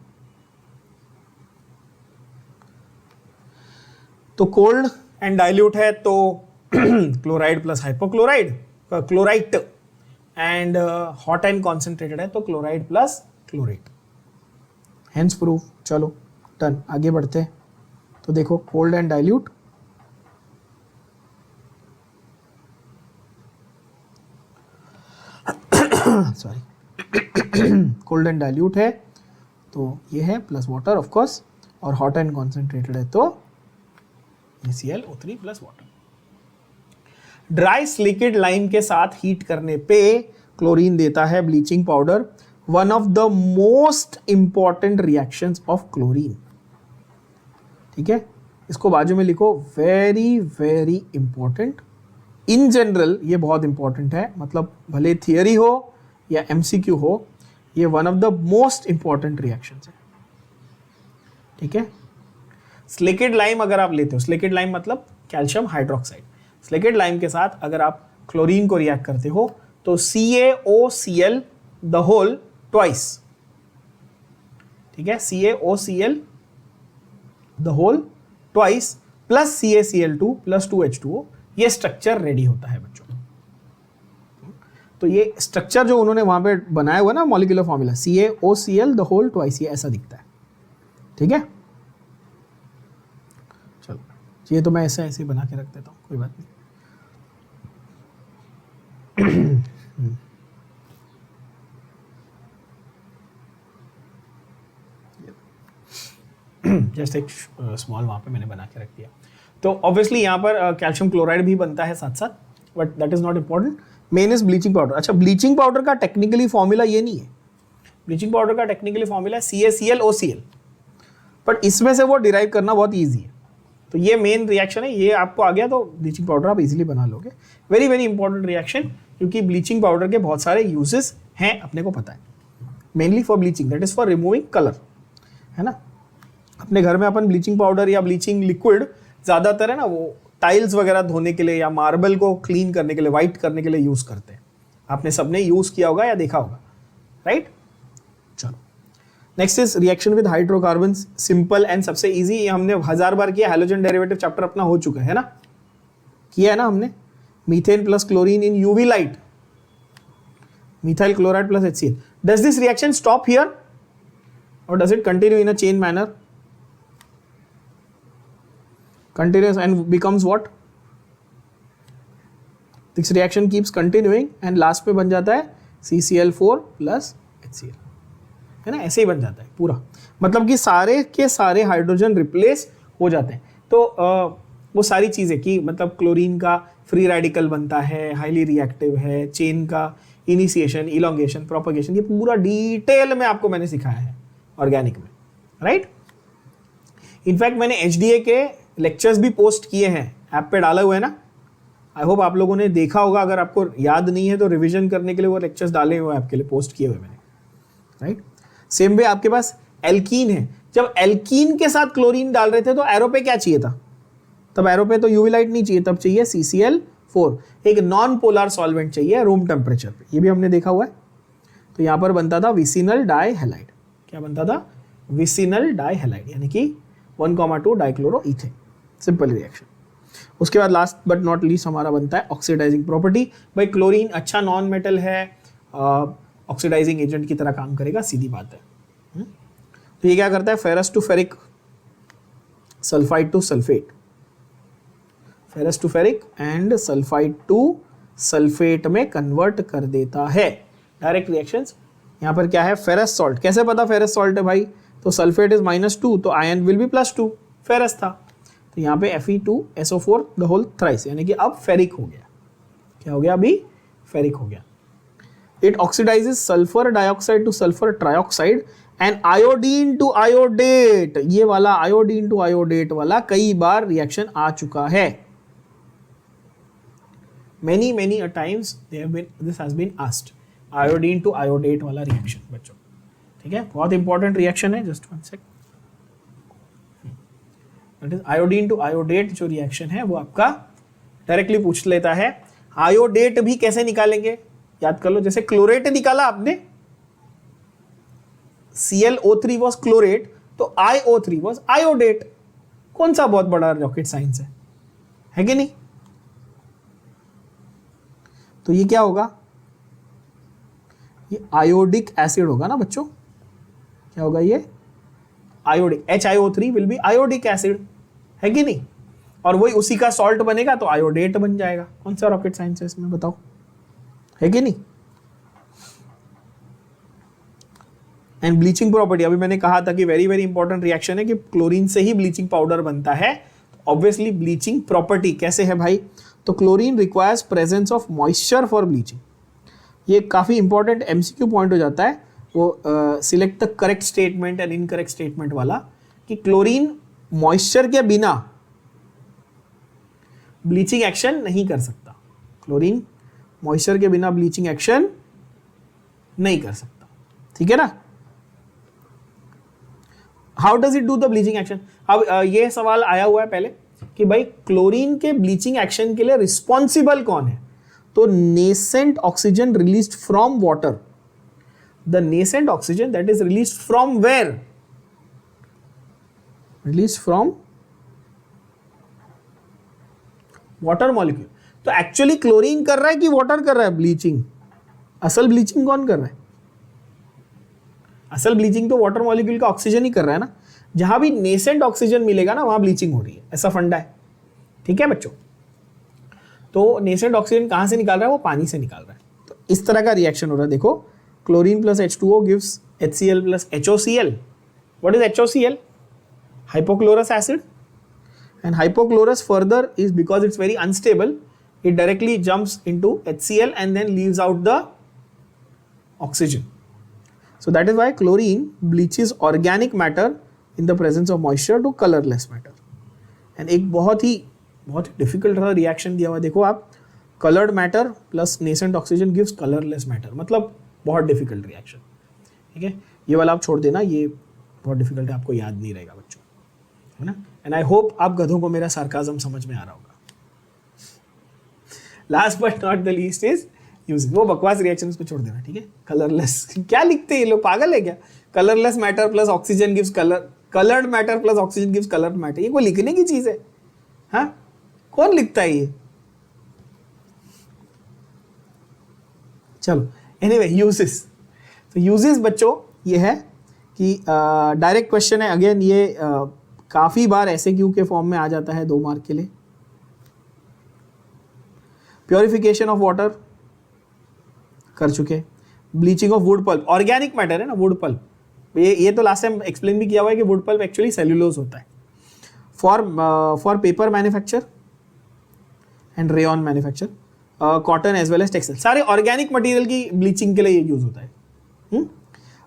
तो कोल्ड एंड डाइल्यूट है तो chloride plus hypochloride, chlorite, and hot and concentrated है तो chloride plus chlorate, hence proof. चलो डन, आगे बढ़ते हैं। तो देखो, cold and dilute, sorry, cold and dilute है तो ये है प्लस वाटर ऑफ कोर्स, और हॉट एंड कॉन्सेंट्रेटेड है तो ClO3 plus water. Dry slaked lime के साथ हीट करने पे क्लोरीन देता है bleaching powder, one of the most important reactions of chlorine. ठीक है, इसको बाजू में लिखो, very very important. In general ये बहुत इंपॉर्टेंट है, मतलब भले थियरी हो या MCQ हो, ये one of the most important reactions है। ठीक है, स्लिकेट लाइम अगर आप लेते हो, स्लिकेट लाइम मतलब कैल्शियम हाइड्रोक्साइड, स्लिकेट लाइम के साथ अगर आप क्लोरीन को रिएक्ट करते हो तो CaOCl द होल ट्वाइस, ठीक है, CaOCl the whole twice plus CaCl2 plus 2H2O, ये स्ट्रक्चर रेडी होता है बच्चों। तो ये स्ट्रक्चर जो उन्होंने वहां पे बनाया हुआ ना molecular formula, CaOCl the whole twice, ये ऐसा दिखता है, ठीक है। चलो ये तो मैं ऐसे ऐसे बना के रख देता हूँ, कोई बात नहीं। जस्ट एक स्मॉल वहां पे मैंने बना के रख दिया। तो ऑब्वियसली यहाँ पर कैल्शियम क्लोराइड भी बनता है साथ साथ, but that is not important. Main is bleaching powder. अच्छा, ब्लीचिंग पाउडर का टेक्निकली फॉर्मूला ये नहीं है, ब्लीचिंग पाउडर का टेक्निकली फॉर्मूला है CaClOCl, बट इसमें से वो डिराइव करना बहुत ईजी है। तो ये मेन रिएक्शन है, ये आपको आ गया तो ब्लीचिंग पाउडर आप इजीली बना लोगे। वेरी वेरी इंपॉर्टेंट रिएक्शन, क्योंकि ब्लीचिंग पाउडर के बहुत सारे यूजेस हैं, अपने को पता है। Mainly for bleaching, that is for removing colour, है ना। अपने घर में अपन ब्लीचिंग पाउडर या ब्लीचिंग लिक्विड ज़्यादातर है ना वो टाइल्स वगैरह धोने के लिए या मार्बल को क्लीन करने के लिए, वाइट करने के लिए यूज़ करते हैं। आपने सबने यूज़ किया होगा या देखा होगा, राइट। चलो next is reaction with hydrocarbon, simple and सबसे इजी, ये हमने 1000 बार किया। हैलोजन डेरिवेटिव चैप्टर अपना हो चुका है ना, किया है ना हमने। Methane plus chlorine in UV light, methyl chloride plus HCl। Does this reaction stop here or does it continue in a chain manner? Continues and becomes what? This reaction keeps continuing and last पे बन जाता है CCl4 plus HCl, है ना। ऐसे ही बन जाता है पूरा, मतलब कि सारे के सारे हाइड्रोजन रिप्लेस हो जाते हैं। तो वो सारी चीज़ें कि मतलब क्लोरीन का फ्री रेडिकल बनता है, हाईली रिएक्टिव है, चेन का इनिशिएशन, इलोंगेशन, प्रोपगेशन, ये पूरा डिटेल में आपको मैंने सिखाया है ऑर्गेनिक में, राइट। इनफैक्ट मैंने HDA के लेक्चर्स भी पोस्ट किए हैं, ऐप पे डाले हुए हैं ना। आई होप आप लोगों ने देखा होगा, अगर आपको याद नहीं है तो रिवीजन करने के लिए वो लेक्चर्स डाले हुए हैं, आपके लिए पोस्ट किए हुए मैंने, राइट। सेम वे आपके पास एल्कीन है, जब एल्कीन के साथ क्लोरीन डाल रहे थे तो एरो पे क्या चाहिए था, तब एरो पे तो यूवी लाइट नहीं चाहिए, तब चाहिए CCl4, एक नॉन पोलर सॉल्वेंट चाहिए रूम टेम्परेचर पे, ये भी हमने देखा हुआ है। तो यहाँ पर बनता था विसिनल डाइहैलाइड, क्या बनता था, विसिनल डाइहैलाइड, यानी कि 1,2 डाइक्लोरोइथेन, सिंपल रिएक्शन। उसके बाद लास्ट बट नॉट लीस्ट हमारा बनता है ऑक्सीडाइजिंग प्रॉपर्टी। भाई क्लोरीन अच्छा नॉन मेटल है, ऑक्सीडाइजिंग एजेंट की तरह काम करेगा, सीधी बात है। तो ये क्या करता है, ferrous to ferric, sulphide to sulphate, ferrous to ferric and sulphide to sulphate में कन्वर्ट कर देता है, डायरेक्ट रिएक्शंस। यहाँ पर क्या है, फेरस सॉल्ट, कैसे पता फेरस सॉल्ट है भाई, तो सल्फेट इज -2 तो आयन विल बी +2, फेरस था, तो यहाँ पे Fe2SO4 द होल थ्राइस, यानी कि अब फेरिक हो गया। क्या हो गया, अभी फेरिक हो गया। It oxidises sulphur dioxide to sulphur trioxide and iodine to iodate, ये वाला आयोडीन टू आयोडेट वाला कई बार रिएक्शन आ चुका है, many a times this has been asked, iodine to iodate वाला रिएक्शन बच्चों, ठीक है, बहुत इंपॉर्टेंट रिएक्शन है। Just 1 second, that is iodine to iodate जो रिएक्शन है वो आपका डायरेक्टली पूछ लेता है। आयोडेट भी कैसे निकालेंगे, याद कर लो, जैसे क्लोरेट निकाला आपने, ClO3 वॉज क्लोरेट, तो IO3 वॉज आयोडेट। कौन सा बहुत बड़ा रॉकेट साइंस है कि नहीं। तो ये क्या होगा, ये आयोडिक एसिड होगा ना बच्चों, क्या होगा ये, iodic, HiO3 will be iodic acid, है कि नहीं, और वही उसी का सॉल्ट बनेगा तो आयोडेट बन जाएगा। कौन सा रॉकेट साइंस है इसमें बताओ, है कि नहीं। एंड ब्लीचिंग प्रॉपर्टी, अभी मैंने कहा था कि वेरी वेरी इंपॉर्टेंट रिएक्शन है कि क्लोरीन से ही ब्लीचिंग पाउडर बनता है। ऑब्वियसली ब्लीचिंग प्रॉपर्टी कैसे है भाई, तो chlorine requires presence of moisture for bleaching. ये काफ़ी इंपॉर्टेंट MCQ पॉइंट हो जाता है, वो select the correct statement and incorrect statement वाला, कि क्लोरीन मॉइस्चर के बिना ब्लीचिंग एक्शन नहीं कर सकता, क्लोरीन मॉइस्चर के बिना ब्लीचिंग एक्शन नहीं कर सकता, ठीक है ना। How does it do the bleaching action? अब ये सवाल आया हुआ है पहले कि भाई क्लोरीन के ब्लीचिंग एक्शन के लिए रिस्पॉन्सिबल कौन है? तो nascent oxygen released from water, the nascent oxygen that is released from where? Release from water molecule. तो एक्चुअली क्लोरीन कर रहा है कि वाटर कर रहा है ब्लीचिंग? असल ब्लीचिंग कौन कर रहा है? असल ब्लीचिंग तो वाटर मॉलिक्यूल का ऑक्सीजन ही कर रहा है ना। जहां भी नेसेंट ऑक्सीजन मिलेगा ना, वहां ब्लीचिंग हो रही है, ऐसा फंडा है। ठीक है बच्चों, तो नेसेंट ऑक्सीजन कहां से निकाल रहा है? वो पानी से निकाल रहा है। तो इस तरह का रिएक्शन हो रहा है। देखो, chlorine plus H2O gives HCl plus HOCl। What is HOCl? hypochlorous acid, and hypochlorous further is because it's very unstable, it directly jumps into HCl and then leaves out the oxygen. So that is why chlorine bleaches organic matter in the presence of moisture to colorless matter. And एक बहुत ही डिफिकल्ट रिएक्शन दिया हुआ है, देखो आप, colored matter plus nascent oxygen gives colorless matter, मतलब बहुत डिफिकल्ट रिएक्शन। ठीक है, ये वाला आप छोड़ देना, ये बहुत डिफिकल्ट है, आपको याद नहीं रहेगा बच्चों, है ना। एंड आई होप आप गधों को मेरा सार्काज्म समझ में आ रहा होगा। Last but not the least is using, वो बकवास रिएक्शन उसको छोड़ देना। ठीक है, कलरलेस क्या लिखते हैं ये लोग, पागल है क्या? Colourless matter plus oxygen gives colour, coloured matter plus oxygen gives coloured matter, ये कोई लिखने की चीज है? हाँ, कौन लिखता है ये? चलो, एनीवे यूजेस। तो यूजेस बच्चों ये है कि डायरेक्ट क्वेश्चन है अगेन, ये काफी बार SAQ के फॉर्म में आ जाता है 2 मार्क के लिए। प्योरिफिकेशन ऑफ वाटर कर चुके, bleaching of wood pulp, organic matter है ना वुड पल्प, ये तो लास्ट टाइम एक्सप्लेन भी किया हुआ है कि वुड पल्प एक्चुअली सेल्यूलोज होता है। For paper manufacture and rayon manufacture, cotton as well as textile, सारे ऑर्गेनिक मटेरियल की ब्लीचिंग के लिए ये यूज होता है।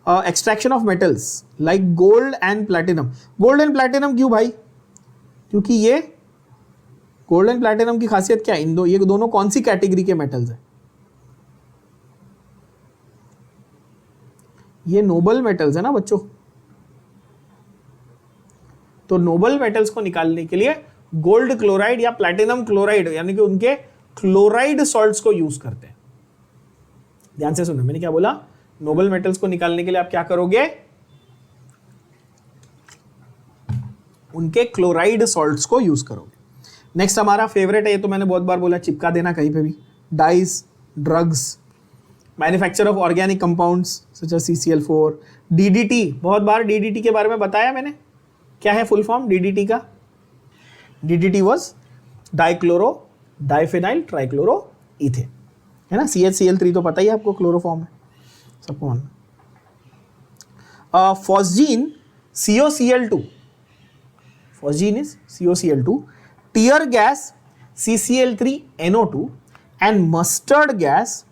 Extraction of metals like gold and platinum. Gold and platinum क्यों भाई? क्योंकि ये गोल्ड एंड प्लैटिनम की खासियत क्या है? ये दोनों कौन सी कैटेगरी के मेटल्स हैं? ये नोबल मेटल्स है ना बच्चों। तो नोबल मेटल्स को निकालने के लिए गोल्ड क्लोराइड या प्लैटिनम क्लोराइड यानी कि उनके क्लोराइड सॉल्ट्स को यूज करते हैं। ध्यान से सुनना, मैंने क्या बोला? नोबल मेटल्स को निकालने के लिए आप क्या करोगे? उनके क्लोराइड सॉल्ट्स को यूज करोगे। नेक्स्ट हमारा फेवरेट है, ये तो मैंने बहुत बार बोला, चिपका देना कहीं पे भी, dyes, drugs, manufacture of organic compounds such as CCl4, DDT, बहुत बार DDT के बारे में बताया मैंने। क्या है फुल फॉर्म DDT का? DDT was dichloro diphenyl trichloro ethane, है ना। CHCl3 तो पता ही है आपको, क्लोरोफॉर्म है, सबको मानना। Phosgene COCl2, phosgene is COCl2, tear gas CCl3NO2 and mustard gas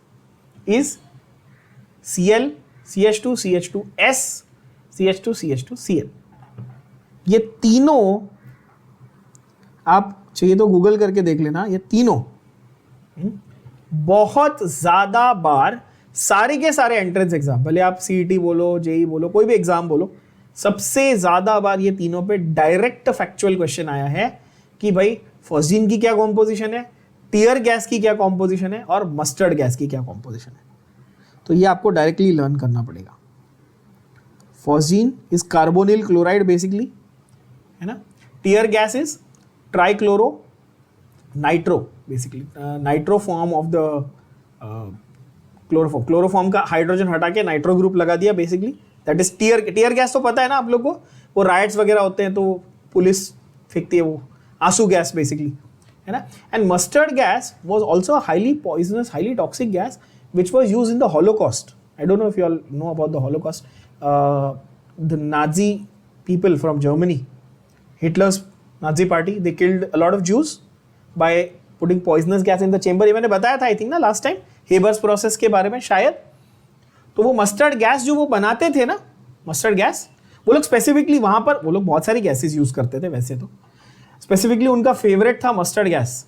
is Cl CH2 CH2S CH2 CH2 Cl। ये तीनों आप चाहिए तो गूगल करके देख लेना, ये तीनों बहुत ज्यादा बार सारे के सारे एंट्रेंस एग्जाम, भले आप CET बोलो, JEE बोलो, कोई भी एग्जाम बोलो, सबसे ज्यादा बार ये तीनों पे डायरेक्ट फैक्चुअल क्वेश्चन आया है कि भाई फॉस्जीन की क्या कॉम्पोजिशन है, टीयर गैस की क्या कॉम्पोजिशन है और मस्टर्ड गैस की क्या कॉम्पोजिशन है। तो ये आपको डायरेक्टली लर्न करना पड़ेगा। Phosgene is carbonyl chloride basically, है ना। Tear gas is trichloro nitro, basically nitro form of the chloroform. Chloroform का हाइड्रोजन हटा के नाइट्रो ग्रुप लगा दिया, basically that is tear gas. तो पता है ना आप लोग को, वो राइट्स वगैरह होते हैं तो पुलिस फेंकती है, वो आंसू गैस बेसिकली, है ना। And mustard gas was also highly poisonous, highly toxic gas which was used in the Holocaust. I don't know if you all know about the Holocaust. The Nazi people from Germany, Hitler's Nazi party, they killed a lot of Jews by putting poisonous gas in the chamber. ये मैंने बताया था आई थिंक ना लास्ट टाइम, हेबर्स प्रोसेस के बारे में शायद। तो वो मस्टर्ड गैस जो वो बनाते थे ना, मस्टर्ड गैस, वो लोग स्पेसिफिकली वहां पर, वो लोग बहुत सारी गैसेस यूज करते थे वैसे तो, स्पेसिफिकली उनका फेवरेट था मस्टर्ड गैस।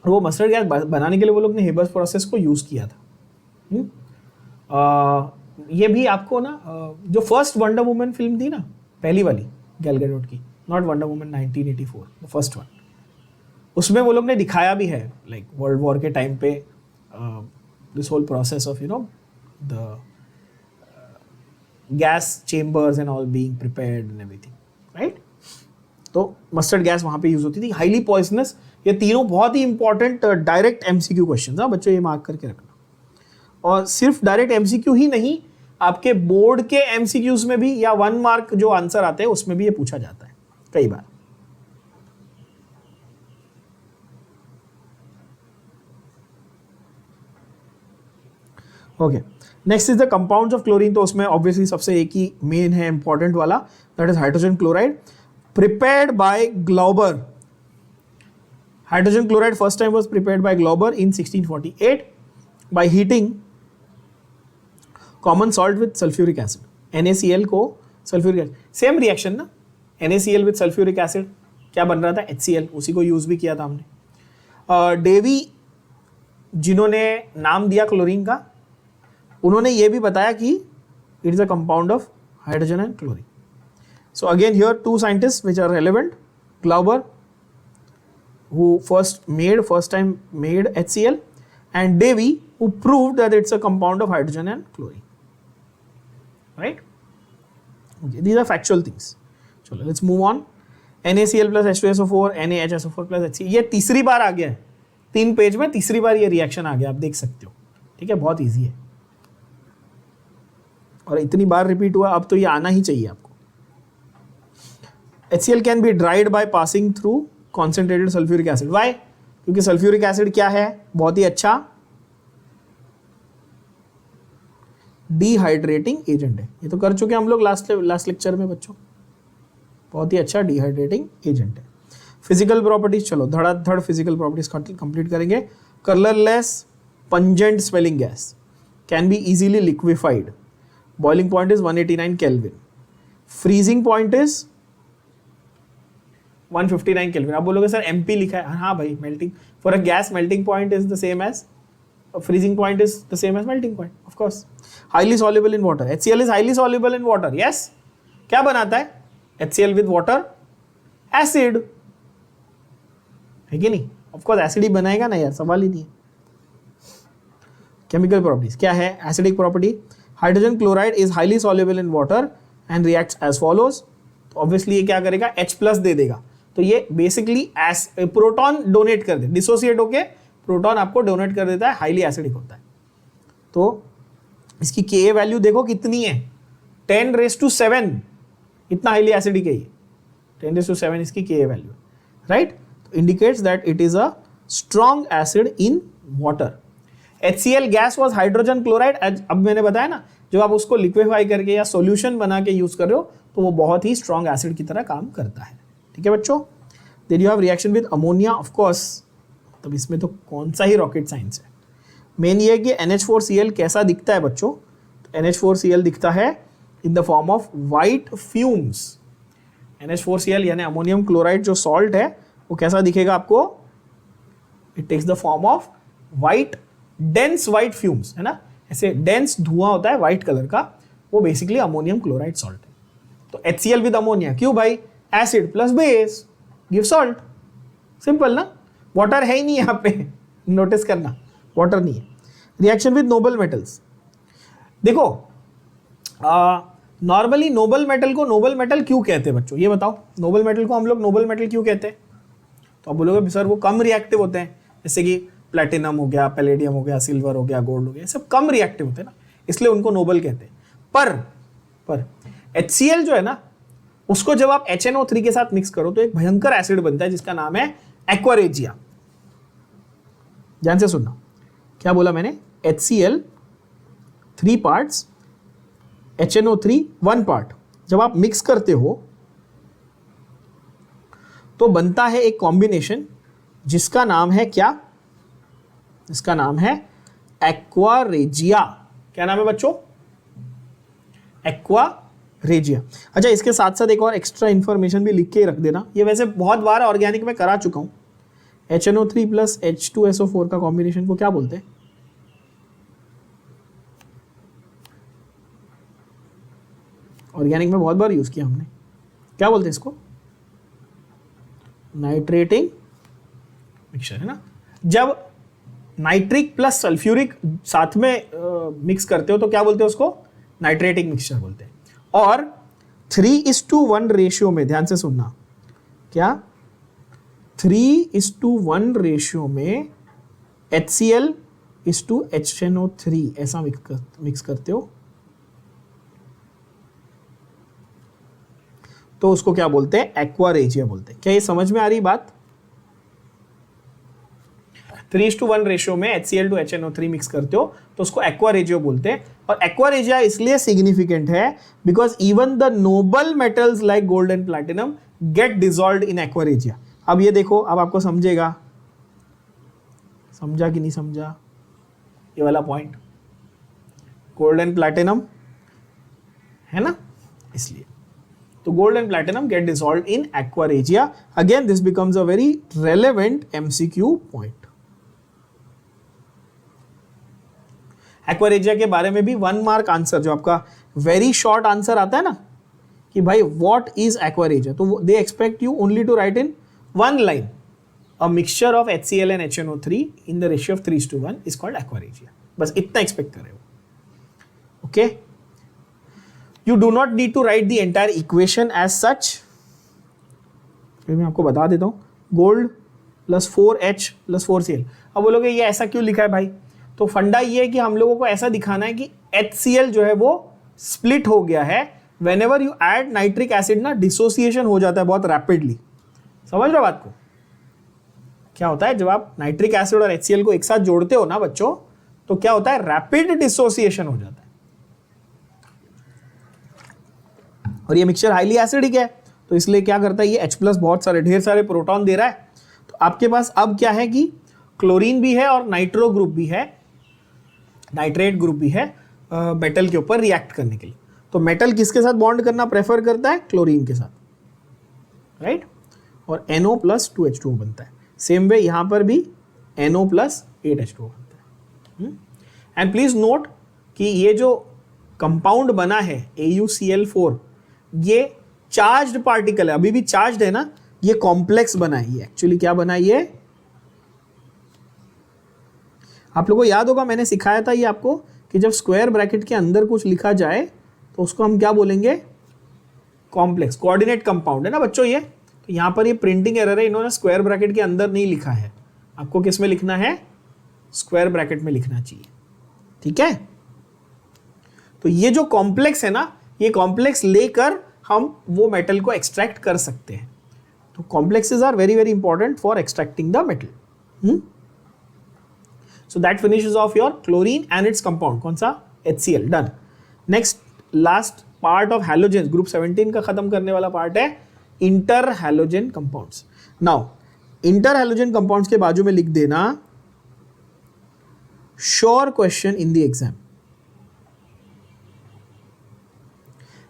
और वो मस्टर्ड गैस बनाने के लिए वो लोग ने हेबर्स प्रोसेस को यूज किया था। ये भी आपको ना, जो फर्स्ट वंडर वुमन फिल्म थी ना, पहली वाली गैल गैडोट की, not Wonder Woman 1984, the first one. उसमें वो लोग ने दिखाया भी है लाइक वर्ल्ड वॉर के टाइम पे this whole process of the gas chambers and all being prepared and everything, right. तो मस्टर्ड गैस वहाँ पे यूज होती थी, हाईली पॉइजनस। ये तीनों बहुत ही इंपॉर्टेंट डायरेक्ट एमसीक्यू क्वेश्चन है बच्चों, ये मार्क करके रखना। और सिर्फ डायरेक्ट एमसीक्यू ही नहीं, आपके बोर्ड के एमसीक्यूज में भी या 1 मार्क जो आंसर आते हैं उसमें भी ये पूछा जाता है कई बार। Okay, next is the compounds of chlorine. तो उसमें ऑब्वियसली सबसे एक ही मेन है इंपॉर्टेंट वाला, that is hydrogen chloride, prepared by Glauber. Hydrogen chloride first time was prepared by Glauber in 1648 by heating common salt with sulphuric acid. NaCl को सल्फ्यूरिक एसिड, सेम रिएक्शन ना, NaCl विद सल्फ्यूरिक एसिड क्या बन रहा था, HCl, उसी को यूज भी किया था हमने। डेवी जिन्होंने नाम दिया क्लोरीन का, उन्होंने ये भी बताया कि it is a compound of hydrogen and chlorine. So again here 2 scientist which are relevant, Glauber who first time made HCl, and Davy who proved that it's a compound of hydrogen and chlorine, right? Okay, these are factual things. चलो let's move on. NaCl plus H2SO4, NaHSO4 plus HCl, ये तीसरी बार आ गया है 3 पेज में, तीसरी बार ये रिएक्शन आ गया, आप देख सकते हो, ठीक है, बहुत ईजी है और इतनी बार रिपीट हुआ, अब तो ये आना ही चाहिए आपको। HCl can be dried by passing through concentrated sulfuric acid. Why? क्योंकि सल्फ्यूरिक एसिड क्या है, बहुत ही अच्छा डिहाइड्रेटिंग एजेंट है। ये तो कर चुके हम लोग लास्ट लेक्चर में बच्चों, बहुत ही अच्छा डिहाइड्रेटिंग एजेंट है। फिजिकल प्रॉपर्टीज, चलो धड़ाधड़ फिजिकल प्रॉपर्टीज कंप्लीट करेंगे। Colourless pungent smelling gas, can be easily liquefied, boiling point is 189 kelvin, freezing point is 159 kelvin. आप बोलोगे सर MP लिखा है, हाँ भाई, melting for a gas melting point is the same as freezing point, is the same as melting point, of course. Highly soluble in water, HCl is highly soluble in water, yes. क्या बनाता है HCl with water? Acid, है कि नहीं? Of course acid ही बनाएगा ना यार, सवाल ही नहीं है। Chemical properties क्या है? Acidic property, hydrogen chloride is highly soluble in water and reacts as follows. तो obviously ये क्या करेगा, H+ दे देगा, तो ये बेसिकली प्रोटॉन डोनेट कर दे, डिसोसिएट होके प्रोटॉन आपको डोनेट कर देता है, हाईली एसिडिक होता है। तो इसकी Ka वैल्यू देखो कितनी है, 10�7, इतना हाईली एसिडिक है ये, 10�7 इसकी Ka value, right. Indicates that it is a strong acid in water. HCl gas was hydrogen chloride, अब मैंने बताया ना, जब आप उसको लिक्विफाई करके या सॉल्यूशन बना के यूज कर रहे हो तो वो बहुत ही स्ट्रॉन्ग एसिड की तरह काम करता है, ठीक है बच्चों। Then you have reaction with ammonia, of course, तब इसमें तो कौन सा ही रॉकेट साइंस है। मेन ये है कि NH4Cl कैसा दिखता है बच्चों, तो NH4Cl दिखता है in the form of white fumes. NH4Cl यानी अमोनियम क्लोराइड जो सॉल्ट है वो कैसा दिखेगा आपको, it takes the form of white, dense white fumes, है ना, ऐसे डेंस धुआं होता है वाइट कलर का, वो बेसिकली अमोनियम क्लोराइड सॉल्ट है। तो HCl विद अमोनिया, क्यों भाई, acid plus base give salt, simple ना, वाटर है ही नहीं यहाँ पे, नोटिस करना, वाटर नहीं है। रिएक्शन विद नोबल मेटल्स, देखो नॉर्मली नोबल मेटल को नोबल मेटल क्यों कहते हैं बच्चों, ये बताओ, नोबल मेटल को हम लोग नोबल मेटल क्यों कहते हैं? तो आप बोलोगे सर वो कम रिएक्टिव होते हैं, जैसे कि प्लेटिनम हो गया, पैलेडियम हो गया, सिल्वर हो गया, गोल्ड हो गया, सब कम रिएक्टिव होते हैं ना, इसलिए उनको नोबल कहते हैं। पर HCl जो है ना, उसको जब आप HNO3 के साथ मिक्स करो तो एक भयंकर एसिड बनता है जिसका नाम है एक्वारेजिया। ध्यान से सुनना, क्या बोला मैंने, HCl 3 पार्ट्स, HNO3 1 पार्ट, जब आप मिक्स करते हो तो बनता है एक कॉम्बिनेशन जिसका नाम है क्या, इसका नाम है एक्वारेजिया। क्या नाम है बच्चों, एक्वारेजिया। अच्छा, इसके साथ साथ एक और एक्स्ट्रा इंफॉर्मेशन भी लिख के रख देना, ये वैसे बहुत बार ऑर्गेनिक में करा चुका हूं, HNO3 प्लस H2SO4 का कॉम्बिनेशन को क्या बोलते हैं? ऑर्गेनिक में बहुत बार यूज किया हमने, क्या बोलते हैं इसको, नाइट्रेटिंग मिक्सचर, है ना। जब नाइट्रिक प्लस सल्फ्यूरिक साथ में मिक्स करते हो तो क्या बोलते हो उसको, नाइट्रेटिंग मिक्सचर बोलते हैं। और 3:1 रेशियो में, ध्यान से सुनना, क्या 3:1 रेशियो में HCl:HNO3 ऐसा मिक्स करते हो तो उसको क्या बोलते हैं, एक्वारेजिया बोलते हैं। क्या ये समझ में आ रही बात? 3:1 रेशियो में HCl to HNO3 मिक्स करते हो तो उसको एक्वारेजियो बोलते हैं। और एक्वारेजिया इसलिए सिग्निफिकेंट है because even the noble metals like gold and platinum get dissolved in aqua regia. अब ये देखो, अब आपको समझेगा, समझा कि नहीं समझा ये वाला पॉइंट, गोल्ड एंड प्लैटिनम है ना, इसलिए तो gold and platinum get dissolved in aqua regia. Again this becomes a very relevant MCQ point. Aqua regia के बारे में भी 1 मार्क आंसर, जो आपका वेरी शॉर्ट आंसर आता है ना कि भाई व्हाट इज एक्वारेजिया, तो they expect you only to write in 1 line, a mixture of HCl and HNO3 in the ratio of 3:1 is called aqua regia. बस इतना एक्सपेक्ट कर रहे हो, okay. You do not need to write the entire equation as such. फिर मैं आपको बता देता हूं, gold plus 4H plus 4Cl। अब बोलोगे ये ऐसा क्यों लिखा है भाई, तो फंडा ये है कि हम लोगों को ऐसा दिखाना है कि HCl जो है वो स्प्लिट हो गया है। Whenever you add nitric acid ना, डिसोसिएशन हो जाता है बहुत रैपिडली। समझ रहे हो बात को? क्या होता है जब आप नाइट्रिक एसिड और HCl को एक साथ जोड़ते हो ना बच्चों, तो क्या होता है, रैपिड डिसोसिएशन हो जाता है। और ये मिक्सचर हाईली एसिडिक है, तो इसलिए क्या करता है, ये H+ बहुत सारे ढेर सारे प्रोटॉन दे रहा है। तो आपके पास अब क्या है कि क्लोरीन भी है और नाइट्रो ग्रुप भी है, नाइट्रेट ग्रुप भी है मेटल के ऊपर रिएक्ट करने के लिए। तो मेटल किसके साथ बॉन्ड करना प्रेफर करता है, क्लोरीन के साथ, राइट। और NO+2H2O बनता है। सेम वे यहां पर भी NO+8H2O बनता है। एंड प्लीज नोट कि ये जो कंपाउंड बना है AuCl4, ये चार्ज्ड पार्टिकल है, अभी भी चार्ज्ड है ना, ये कॉम्प्लेक्स बना है। ये एक्चुअली क्या बना है, ये आप लोगों को याद होगा मैंने सिखाया था ये आपको कि जब स्क्वायर ब्रैकेट के अंदर कुछ लिखा जाए तो उसको हम क्या बोलेंगे, कॉम्प्लेक्स। कोऑर्डिनेट कंपाउंड है ना बच्चों ये, तो यहां पर ये प्रिंटिंग एरर है, इन्होंने स्क्वायर ब्रैकेट के अंदर नहीं लिखा है। आपको किस में लिखना है, स्क्वायर ब्रैकेट में लिखना चाहिए, ठीक है। तो ये जो कॉम्प्लेक्स है ना, ये कॉम्प्लेक्स लेकर हम वो मेटल को एक्सट्रैक्ट कर सकते हैं। तो complexes are very very important for extracting the metal. So that finishes off your chlorine and its compound, कौन सा, HCl, done. Next last part of halogens, group 17 का खत्म करने वाला part है interhalogen compounds. Now interhalogen compounds के बाजू में लिख देना sure question in the exam.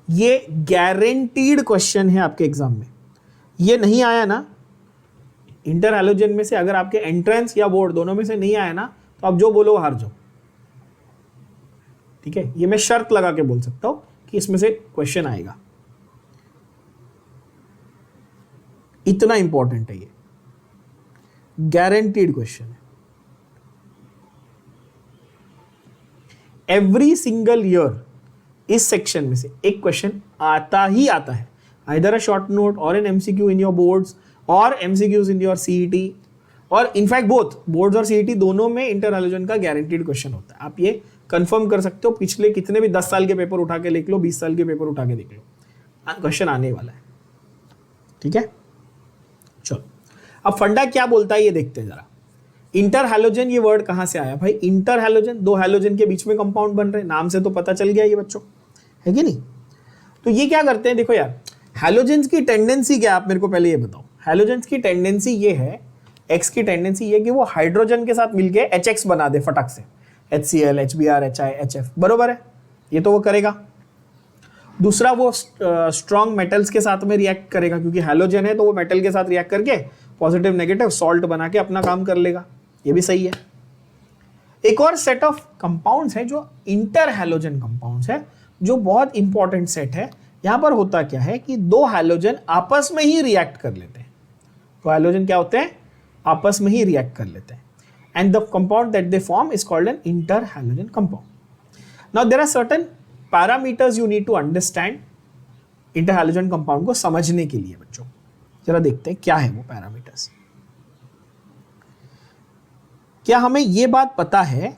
ये गारंटीड क्वेश्चन है आपके एग्जाम में। ये नहीं आया ना इंटरहैलोजन में से, अगर आपके एंट्रेंस या बोर्ड दोनों में से नहीं आया ना, तो आप जो बोलो हार जाओ, ठीक है। ये मैं शर्त लगा के बोल सकता हूं कि इसमें से क्वेश्चन आएगा, इतना इंपॉर्टेंट है ये, गारंटीड क्वेश्चन है। एवरी सिंगल ईयर इस सेक्शन में से एक क्वेश्चन आता ही आता है, आइदर अ शॉर्ट नोट और an MCQ in your boards और MCQs इन योर CET, और इनफैक्ट बोथ बोर्ड्स और CET दोनों में इंटरहैलोजन का गारंटीड क्वेश्चन होता है। आप ये कंफर्म कर सकते हो, पिछले कितने भी 10 साल के पेपर उठा के देख लो, 20 साल के पेपर उठा के देख लो, क्वेश्चन आने वाला है, ठीक है। चलो अब फंडा क्या बोलता है ये देखते हैं जरा। इंटरहैलोजन ये वर्ड कहां से आया भाई, इंटरहैलोजन, दो हैलोजन के बीच में कंपाउंड बन रहे हैं, नाम से तो पता चल गया ये बच्चों, है कि नहीं। तो ये क्या करते हैं, देखो यार हैलोजेंस की टेंडेंसी क्या है, आप मेरे को पहले ये बताओ। हैलोजेंस की टेंडेंसी ये है, एक्स की टेंडेंसी ये कि वो हाइड्रोजन के साथ मिलके HX बना दे फटक से, HCl, HBr, HI, HF, बरोबर है, ये तो वो करेगा। दूसरा वो स्ट्रॉन्ग मेटल्स के साथ में रिएक्ट करेगा, क्योंकि हैलोजन है तो वो मेटल के साथ रिएक्ट करके पॉजिटिव नेगेटिव सॉल्ट बना के अपना काम कर लेगा, ये भी सही है। एक और सेट ऑफ कंपाउंड्स है जो इंटरहैलोजन कंपाउंड्स है, जो बहुत इंपॉर्टेंट सेट है। यहां पर होता क्या है कि दो हैलोजन आपस में ही रिएक्ट कर लेते हैं। तो हैलोजन क्या होते हैं, आपस में ही रिएक्ट कर लेते हैं, and the compound that they form is called an interhalogen compound. Now there are certain parameters you need to understand interhalogen compound को समझने के लिए। बच्चों जरा देखते हैं क्या है वो पैरामीटर्स। क्या हमें ये बात पता है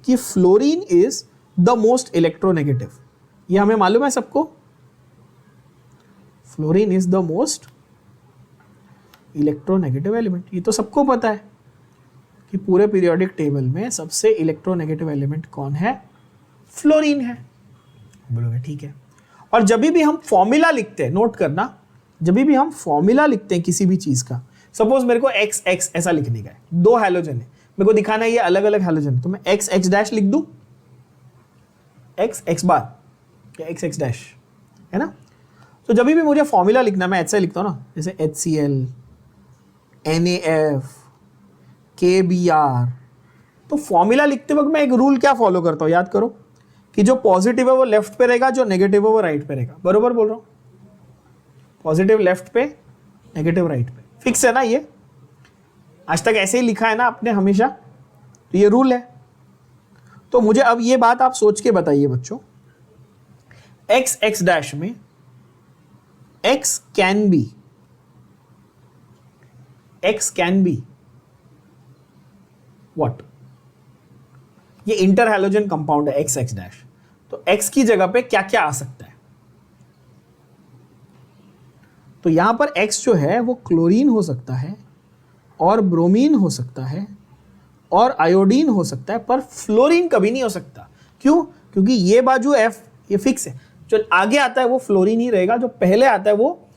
कि fluorine is the most electronegative? ये हमें मालूम है सबको, fluorine is the most electronegative element. ये तो सबको पता है कि पूरे पीरियोडिक टेबल में सबसे इलेक्ट्रोनेगेटिव एलिमेंट कौन है, फ्लोरीन है। बोलोगे ठीक है। और जब भी हम फॉर्मूला लिखते हैं, नोट करना, जब भी हम फॉर्मूला लिखते हैं किसी भी चीज का, सपोज मेरे को एक्स एक्स ऐसा लिखने का है, दो हैलोजन है, मेरे को दिखाना है ये अलग अलग हैलोजन, तो मैं एक्स एक्स डैश लिख दूं, एक्स एक्स बार या एक्स एक्स डैश, है ना। तो जब भी मुझे फॉर्मूला लिखना, मैं ऐसे लिखता हूं ना, जैसे HCl, NaF, KBr। तो फॉर्मूला लिखते वक्त मैं एक रूल क्या फॉलो करता हूं, याद करो, कि जो पॉजिटिव है वो लेफ्ट पे रहेगा, जो नेगेटिव है वो राइट पे रहेगा। बरोबर बोल रहा हूं, पॉजिटिव लेफ्ट पे, नेगेटिव राइट पे, फिक्स है ना ये, आज तक ऐसे ही लिखा है ना आपने हमेशा, तो ये रूल है। तो मुझे अब ये बात आप सोच के बताइए बच्चों, एक्स एक्स डैश में एक्स कैन बी व्हाट? ये इंटर हैलोजन कंपाउंड है एक्स एक्स डैश, तो एक्स की जगह पे क्या क्या आ सकता है? तो यहां पर एक्स जो है वो क्लोरीन हो सकता है, और ब्रोमीन हो सकता है, और आयोडीन हो सकता है, पर फ्लोरीन कभी नहीं हो सकता। क्यों? क्योंकि ये बाजू F ये फिक्स है, जो आगे आता है वो फ्लोरीन ही रहेगा, जो पहले आता है वो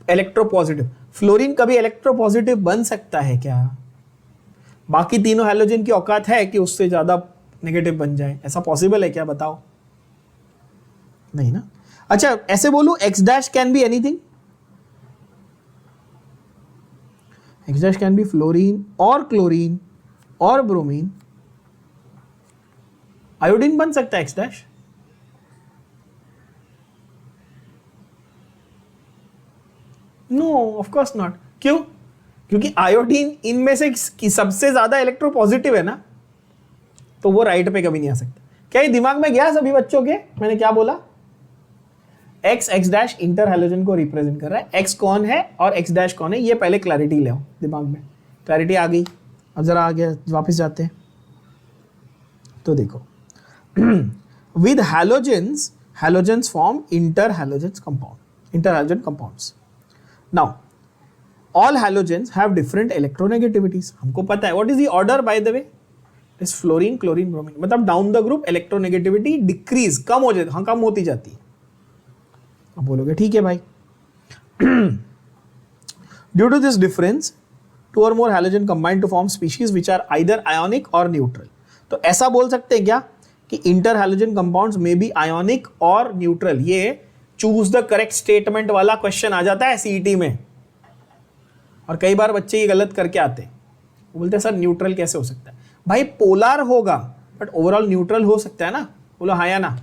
इलेक्ट्रोपॉजिटिव। फ्लोरीन कभी इलेक्ट्रोपॉजिटिव बन सकता है क्या? बाकी तीनों हैलोजन की औकात है कि उससे ज्यादा नेगेटिव बन जाए, ऐसा पॉसिबल है क्या, बताओ? नहीं ना। अच्छा ऐसे बोलूं, X dash can be anything, X dash can be fluorine और क्लोरीन और ब्रोमीन, आयोडीन बन सकता है X dash? No of course not. क्यों? क्योंकि आयोडीन इनमें से सबसे ज्यादा इलेक्ट्रोपॉजिटिव है ना, तो वो राइट पे कभी नहीं आ सकता। क्या ये दिमाग में गया सभी बच्चों के, मैंने क्या बोला? X x dash inter halogen को रिप्रेजेंट कर रहा है, एक्स कौन है और एक्स डैश कौन है, ये पहले क्लैरिटी ले आओ दिमाग में। क्लैरिटी आ गई, अब जरा आगे वापस जाते हैं। तो देखो with halogens, halogens form inter halogens compound, inter halogen compounds. Now all halogens have different electronegativities, हमको पता है। What is the order by the way? Is fluorine chlorine bromine, मतलब down the group electronegativity decrease, कम हो जाती, हाँ कम होती जाती है। अब बोलोगे ठीक है भाई। Due to this difference, two or more halogen combine to form species which are either ionic or neutral। तो ऐसा बोल सकते हैं क्या कि इंटर हैलोजन कंपाउंड्स में भी आयोनिक और न्यूट्रल? ये चूज द करेक्ट स्टेटमेंट वाला क्वेश्चन आ जाता है सीईटी में, और कई बार बच्चे ये गलत करके आते हैं, वो बोलते हैं सर न्यूट्रल कैसे हो सकता है? भाई पोलर होगा बट ओवरऑल न्यूट्रल हो सकता है ना, बोलो हाँ या ना।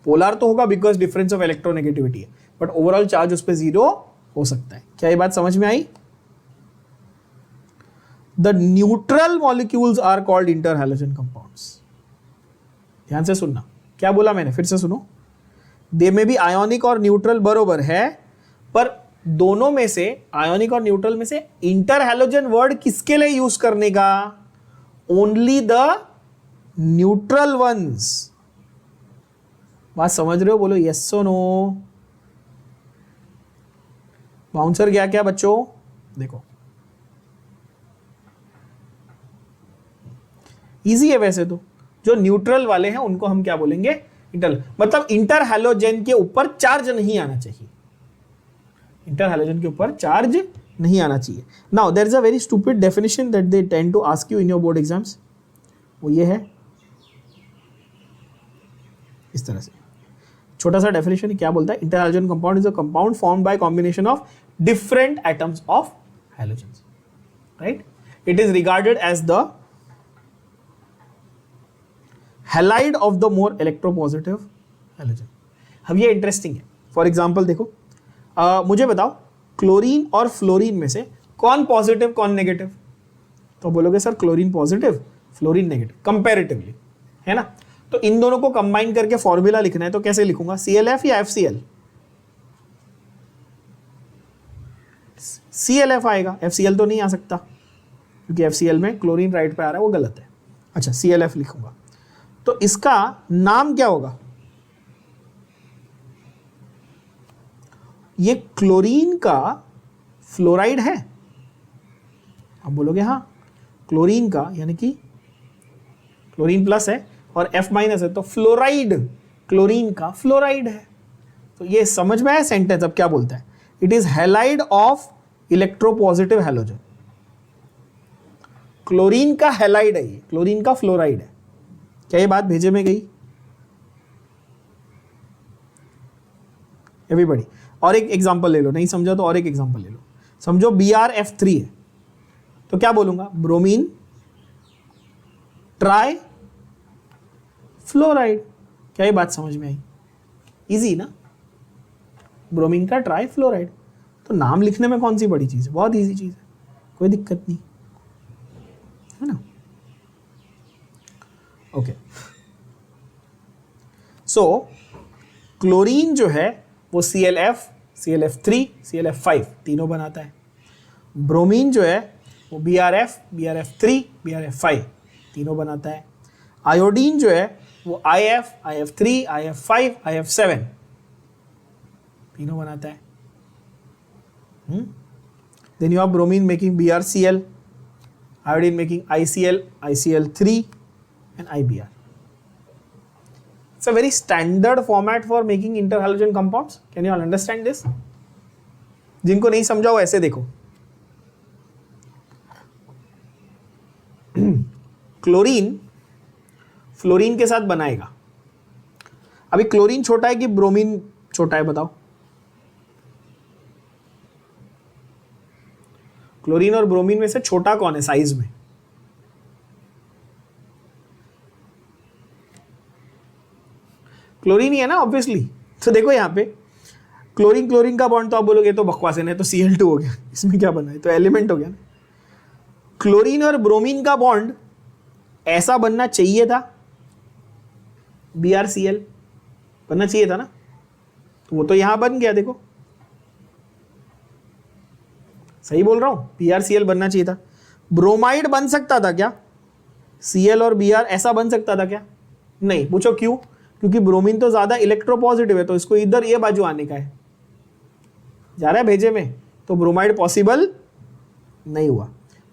पोलर तो होगा बिकॉज डिफरेंस ऑफ इलेक्ट्रोनेगेटिविटी है, बट ओवरऑल चार्ज उस पर 0 हो सकता है। क्या ये बात समझ में आई? The neutral molecules are called interhalogen compounds। ध्यान से सुनना, क्या बोला मैंने, फिर से सुनो। दे में भी आयोनिक और न्यूट्रल बरोबर है, पर दोनों में से, आयोनिक और न्यूट्रल में से इंटरहैलोजन वर्ड किसके लिए यूज करने का? Only the neutral ones. बात समझ रहे हो? बोलो यस और नो। बाउंसर गया क्या बच्चों? देखो इजी है वैसे तो, जो न्यूट्रल वाले हैं उनको हम क्या बोलेंगे? इंटर, मतलब इंटर हैलोजन के ऊपर चार्ज नहीं आना चाहिए, इंटर हैलोजन के ऊपर चार्ज नहीं आना चाहिए। Now there is a very stupid definition that they tend to ask you in your board exams, वो ये है, इस तरह से छोटा सा डेफिनेशन क्या बोलता है? Interhalogen compound is a compound formed by combination of different atoms of halogens, right? It is regarded as the halide of the more electropositive halogen. अब ये इंटरेस्टिंग है, फॉर एग्जाम्पल देखो, मुझे बताओ क्लोरीन और फ्लोरीन में से कौन पॉजिटिव कौन नेगेटिव? तो बोलोगे sir chlorine positive fluorine negative comparatively, है ना। तो इन दोनों को कंबाइन करके फॉर्मूला लिखना है, तो कैसे लिखूंगा? ClF या FCl? ClF आएगा, FCl तो नहीं आ सकता क्योंकि FCl में क्लोरीन राइट पे आ रहा है, वो गलत है। अच्छा ClF लिखूंगा, तो इसका नाम क्या होगा? ये क्लोरीन का फ्लोराइड है। आप बोलोगे हाँ, क्लोरीन का यानी कि क्लोरीन प्लस है और F माइनस है, तो फ्लोराइड क्लोरीन का फ्लोराइड है। तो ये समझ में आया सेंटेंस? अब क्या बोलता है? It is halide of electropositive halogen. Chlorine का हैलाइड है, ये क्लोरीन का फ्लोराइड है। क्या ये बात भेजे में गई एवरीबॉडी? और एक एग्जांपल ले लो, नहीं समझा तो और एक एग्जांपल ले लो। समझो BrF3 है, तो क्या बोलूंगा? Bromine try fluoride. क्या ये बात समझ में आई? इजी ना, ब्रोमीन का ट्राई फ्लोराइड। तो नाम लिखने में कौन सी बड़ी चीज है? बहुत इजी चीज है, कोई दिक्कत नहीं, है ना। ओके, सो क्लोरीन जो है वो ClF, ClF3, ClF5 तीनों बनाता है। ब्रोमीन जो है वो BrF, BrF3, BrF5 तीनों बनाता है। आयोडीन जो है वो IF, IF3, IF5, IF7 तीनों बनाता है। Then you have bromine making BrCl, iodine making ICl, ICl3 and IBr. It's a very standard format for making interhalogen compounds. Can you all understand this? जिनको नहीं समझा वो ऐसे देखो, क्लोरीन फ्लोरीन के साथ बनाएगा। अभी क्लोरीन छोटा है कि ब्रोमीन छोटा है? बताओ। क्लोरीन और ब्रोमीन में से छोटा कौन है साइज में? क्लोरीन ही है ना ऑब्वियसली। तो देखो यहाँ पे क्लोरीन क्लोरीन का बॉन्ड, तो आप बोलोगे तो बकवास है, तो Cl2 हो गया, इसमें क्या बना है? तो एलिमेंट हो गया ना। क्लोरीन और ब्रोमीन का बॉन्ड ऐसा बनना चाहिए था, BrCl बनना चाहिए था ना, तो वो तो यहां बन गया। देखो सही बोल रहा हूं, BrCl बनना चाहिए था। ब्रोमाइड बन सकता था क्या? Cl और Br ऐसा बन सकता था क्या? नहीं। पूछो क्यों? क्योंकि ब्रोमीन तो ज्यादा इलेक्ट्रोपॉजिटिव है, तो इसको इधर ये बाजू आने का है, जा रहा है भेजे में, तो ब्रोमाइड पॉसिबल नहीं हुआ।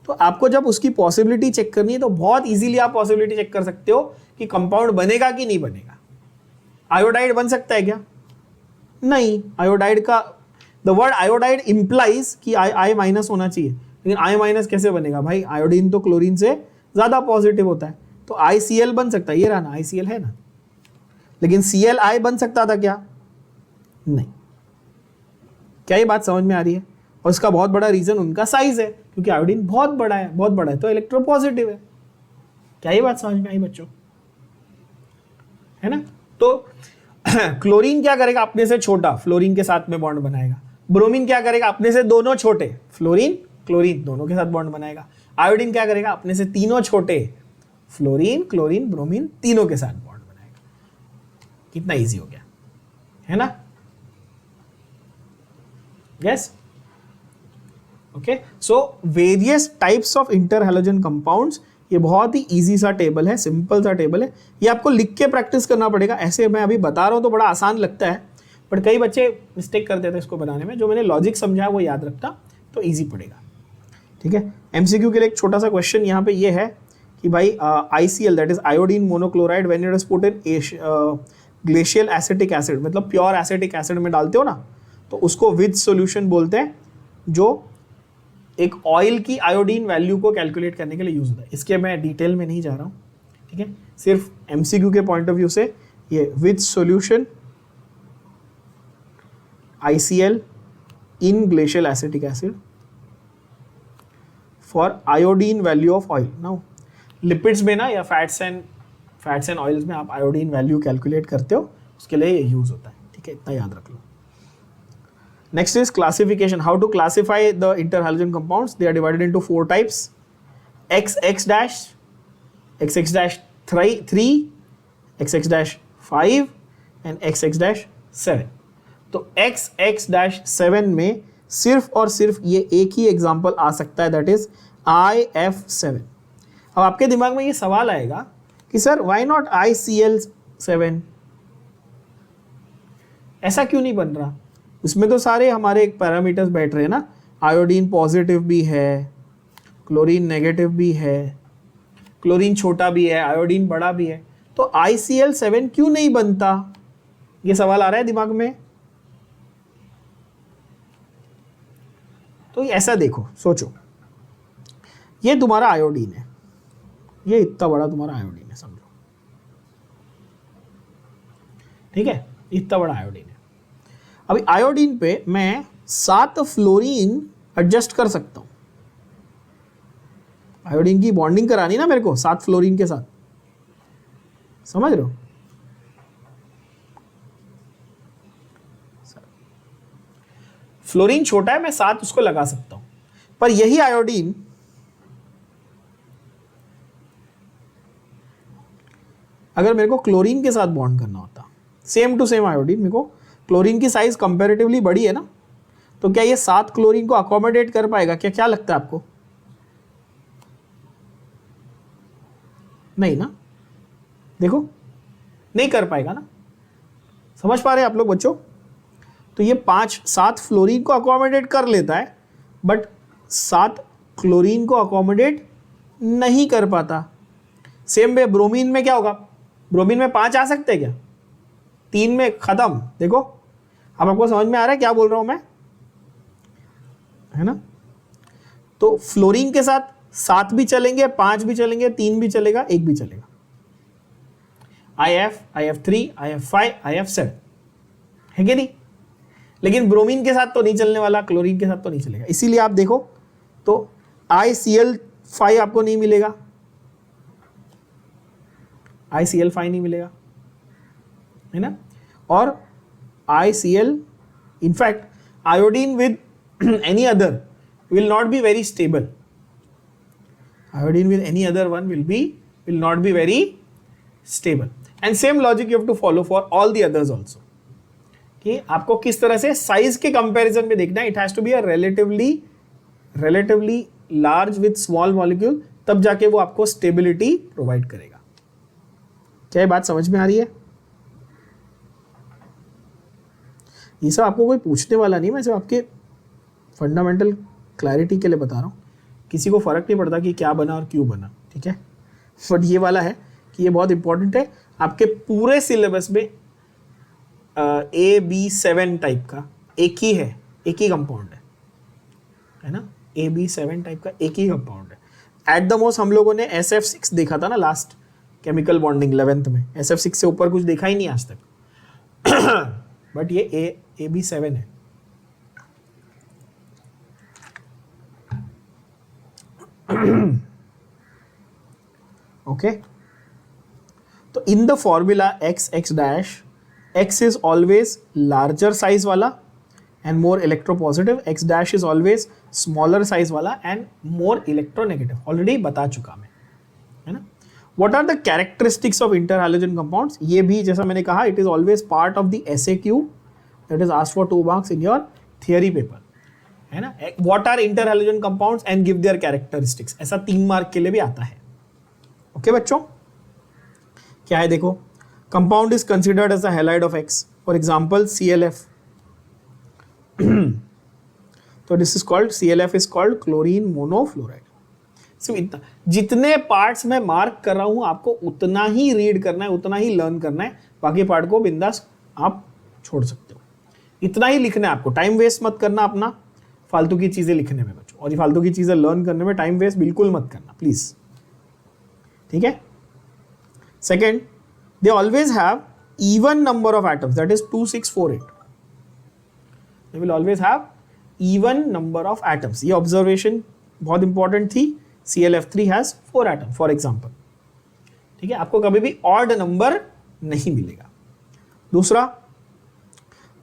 तो आपको जब उसकी पॉसिबिलिटी चेक करनी है तो बहुत इजीली आप पॉसिबिलिटी चेक कर सकते हो कि कंपाउंड बनेगा कि नहीं बनेगा। आयोडाइड बन सकता है क्या? नहीं। आयोडाइड का द वर्ड आयोडाइड इंप्लाइज कि आई माइनस होना चाहिए, लेकिन आई माइनस कैसे बनेगा भाई? आयोडीन तो क्लोरीन से ज्यादा पॉजिटिव होता है, तो ICl बन सकता है। ये रहा ना, ICl है ना, लेकिन ClI बन सकता था क्या? नहीं। क्या ये बात समझ में आ रही है? और इसका बहुत बड़ा रीजन उनका साइज है, क्योंकि आयोडीन बहुत बड़ा है, बहुत बड़ा है तो इलेक्ट्रोपॉजिटिव है। क्या ये बात समझ में आई बच्चों? है ना। तो क्लोरीन क्या करेगा? अपने से छोटा फ्लोरीन के साथ में बॉन्ड बनाएगा। ब्रोमीन क्या करेगा? अपने से दोनों छोटे फ्लोरीन क्लोरीन दोनों के साथ बॉन्ड बनाएगा। आयोडीन क्या करेगा? अपने से तीनों छोटे फ्लोरीन क्लोरीन ब्रोमीन तीनों के साथ बॉन्ड बनाएगा। कितना इजी हो गया, है ना। Yes, okay. So various types of interhalogen compounds, ये बहुत ही इजी सा टेबल है, सिंपल सा टेबल है। ये आपको लिख के प्रैक्टिस करना पड़ेगा। ऐसे मैं अभी बता रहा हूँ तो बड़ा आसान लगता है, बट कई बच्चे मिस्टेक कर देते हैं इसको बनाने में। जो मैंने लॉजिक समझाया वो याद रखता तो ईजी पड़ेगा, ठीक है। MCQ के लिए एक छोटा सा क्वेश्चन यहाँ पे ये है कि भाई ICl that is iodine monochloride when it is put in glacial acetic acid, मतलब प्योर एसिटिक एसिड में डालते हो ना, तो उसको विद सॉल्यूशन बोलते हैं, जो एक ऑयल की आयोडीन वैल्यू को कैलकुलेट करने के लिए यूज होता है। इसके मैं डिटेल में नहीं जा रहा हूँ, ठीक है। सिर्फ MCQ के पॉइंट ऑफ व्यू से ये with solution ICl in glacial acetic acid for iodine value of oil. Now lipids में ना या फैट्स एंड ऑयल्स में आप आयोडीन वैल्यू कैलकुलेट करते हो, उसके लिए ये यूज होता है, ठीक है। इतना याद रख लो। Next is classification. How to classify the interhalogen compounds? They are divided into 4 types: XX dash, XX dash 3, XX dash 5 and XX dash 7. तो XX dash 7 में सिर्फ और सिर्फ ये एक ही एग्जाम्पल आ सकता है, दैट इज IF7. अब आपके दिमाग में ये सवाल आएगा कि सर व्हाई नॉट ICl7? ऐसा क्यों नहीं बन रहा? उसमें तो सारे हमारे एक पैरामीटर्स बैठ रहे हैं ना, आयोडीन पॉजिटिव भी है, क्लोरीन नेगेटिव भी है, क्लोरीन छोटा भी है, आयोडीन बड़ा भी है, तो ICl7 क्यों नहीं बनता? ये सवाल आ रहा है दिमाग में. तो ऐसा देखो, सोचो, ये तुम्हारा आयोडीन है, ये इतना बड़ा तुम्हारा आयोडीन है समझो, ठीक है, इतना बड़ा आयोडीन है. अभी आयोडीन पे मैं 7 फ्लोरीन एडजस्ट कर सकता हूं. आयोडीन की बॉन्डिंग करानी ना मेरे को 7 फ्लोरीन के साथ, समझ रहे हो? फ्लोरीन छोटा है, मैं 7 उसको लगा सकता हूं, पर यही आयोडीन अगर मेरे को क्लोरीन के साथ बॉन्ड करना होता, सेम टू सेम आयोडीन, मेरे को क्लोरीन की साइज कंपैरेटिवली बड़ी है ना, तो क्या ये 7 क्लोरीन को अकोमोडेट कर पाएगा? क्या लगता है आपको? नहीं ना, देखो नहीं कर पाएगा ना. समझ पा रहे हैं आप लोग बच्चों? तो ये 7 फ्लोरीन को अकोमोडेट कर लेता है, बट 7 क्लोरीन को अकोमोडेट नहीं कर पाता. सेम वे ब्रोमीन में क्या होगा? ब्रोमीन में 5 आ सकते हैं क्या? 3 में खत्म. देखो अब आपको समझ में आ रहा है क्या बोल रहा हूं मैं, है ना? तो फ्लोरीन के साथ 7 भी चलेंगे, 5 भी चलेंगे, 3 भी चलेगा, 1 भी चलेगा. IF, IF3, IF5, IF7 है कि नहीं? लेकिन ब्रोमीन के साथ तो नहीं चलने वाला, क्लोरीन के साथ तो नहीं चलेगा. इसीलिए आप देखो तो ICl5 आपको नहीं मिलेगा, ICl5 नहीं मिलेगा, है ना? और ICl, in fact iodine with any other will not be very stable. Iodine with any other one will not be very stable. And same logic you have to follow for all the others also. कि आपको किस तरह से साइज के कंपैरिजन में देखना है. It has to be a relatively large with small molecule, तब जाके वो आपको स्टेबिलिटी प्रोवाइड करेगा. क्या ये बात समझ में आ रही है? ये सब आपको कोई पूछने वाला नहीं, मैं सिर्फ आपके फंडामेंटल क्लैरिटी के लिए बता रहा हूँ. किसी को फर्क नहीं पड़ता कि क्या बना और क्यों बना, ठीक है? बट ये वाला है कि ये बहुत इंपॉर्टेंट है. आपके पूरे सिलेबस में AB7 टाइप का एक ही कंपाउंड है ना? AB7 टाइप का एक ही कंपाउंड है. एट द मोस्ट हम लोगों ने SF6 देखा था ना लास्ट केमिकल बॉन्डिंग 11th में. SF6 से ऊपर कुछ देखा ही नहीं आज तक. बट ये AB7 है. ओके, तो in the formula XX dash, X is always larger size वाला and more electropositive, X dash is always smaller size वाला एंड मोर इलेक्ट्रोनेगेटिव. ऑलरेडी बता चुका मैं, है ना? What are the characteristics of interhalogen compounds? ये भी जैसा मैंने कहा, it is always part of the SAQ that is asked for 2 marks in your theory paper, है ना? What are interhalogen compounds and give their characteristics, ऐसा 3 मार्क के लिए भी आता है. ओके बच्चों, क्या है देखो, compound is considered as a halide of X, for example CLF. तो this is called, CLF is called chlorine monofluoride. सिर्फ इतना, जितने पार्ट्स मैं मार्क कर रहा हूं आपको उतना ही रीड करना है, उतना ही लर्न करना है. बाकी पार्ट को बिंदास आप छोड़ सकते हो. इतना ही लिखना है आपको. टाइम वेस्ट मत करना अपना फालतू की चीजें लिखने में बच्चों, और ये फालतू की चीजें लर्न करने में टाइम वेस्ट बिल्कुल मत करना प्लीज, ठीक है? Second, they always have even number of atoms, that is 2, 6, 4, 8. They will always have even number of atoms. ये ऑब्जर्वेशन बहुत इंपॉर्टेंट थी. ClF3 has 4 atom for example, ठीक है? आपको कभी भी ऑड नंबर नहीं मिलेगा. दूसरा,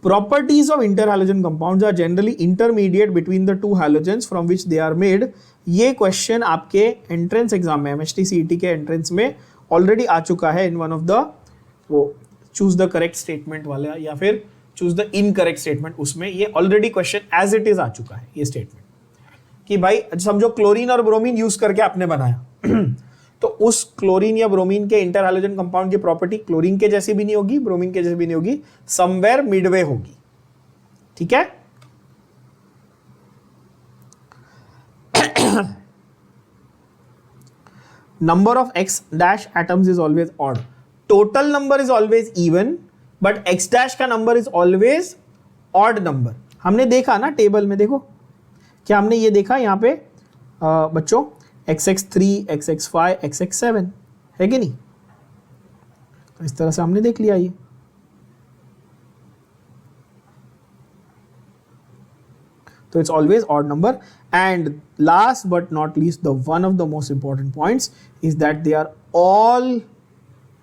properties of interhalogen compounds are generally intermediate between the two halogens from which they are made. ये क्वेश्चन आपके एंट्रेंस एग्जाम में एमएचटी सीईटी के एंट्रेंस में ऑलरेडी आ चुका है इन वन ऑफ द वो चूज द करेक्ट स्टेटमेंट वाला या फिर चूज द इनकरेक्ट स्टेटमेंट, उसमें ये already question as it is आ चुका है ये स्टेटमेंट कि भाई समझो क्लोरीन और ब्रोमीन यूज करके आपने बनाया तो उस क्लोरीन या ब्रोमीन के इंटरहैलोजन कंपाउंड की प्रॉपर्टी क्लोरीन के जैसी भी नहीं होगी, ब्रोमीन के जैसी भी नहीं होगी, समवेयर मिडवे होगी। ठीक है, number of x dash atoms is always odd, total number is always even, but x dash का number is always odd number। हमने देखा ना टेबल में, देखो क्या हमने ये देखा यहाँ पे बच्चों xx3, xx5, xx7 है कि नहीं, तो इस तरह से हमने देख लिया ये। So it's always odd number, and last but not least, the one of the most important points is that they are all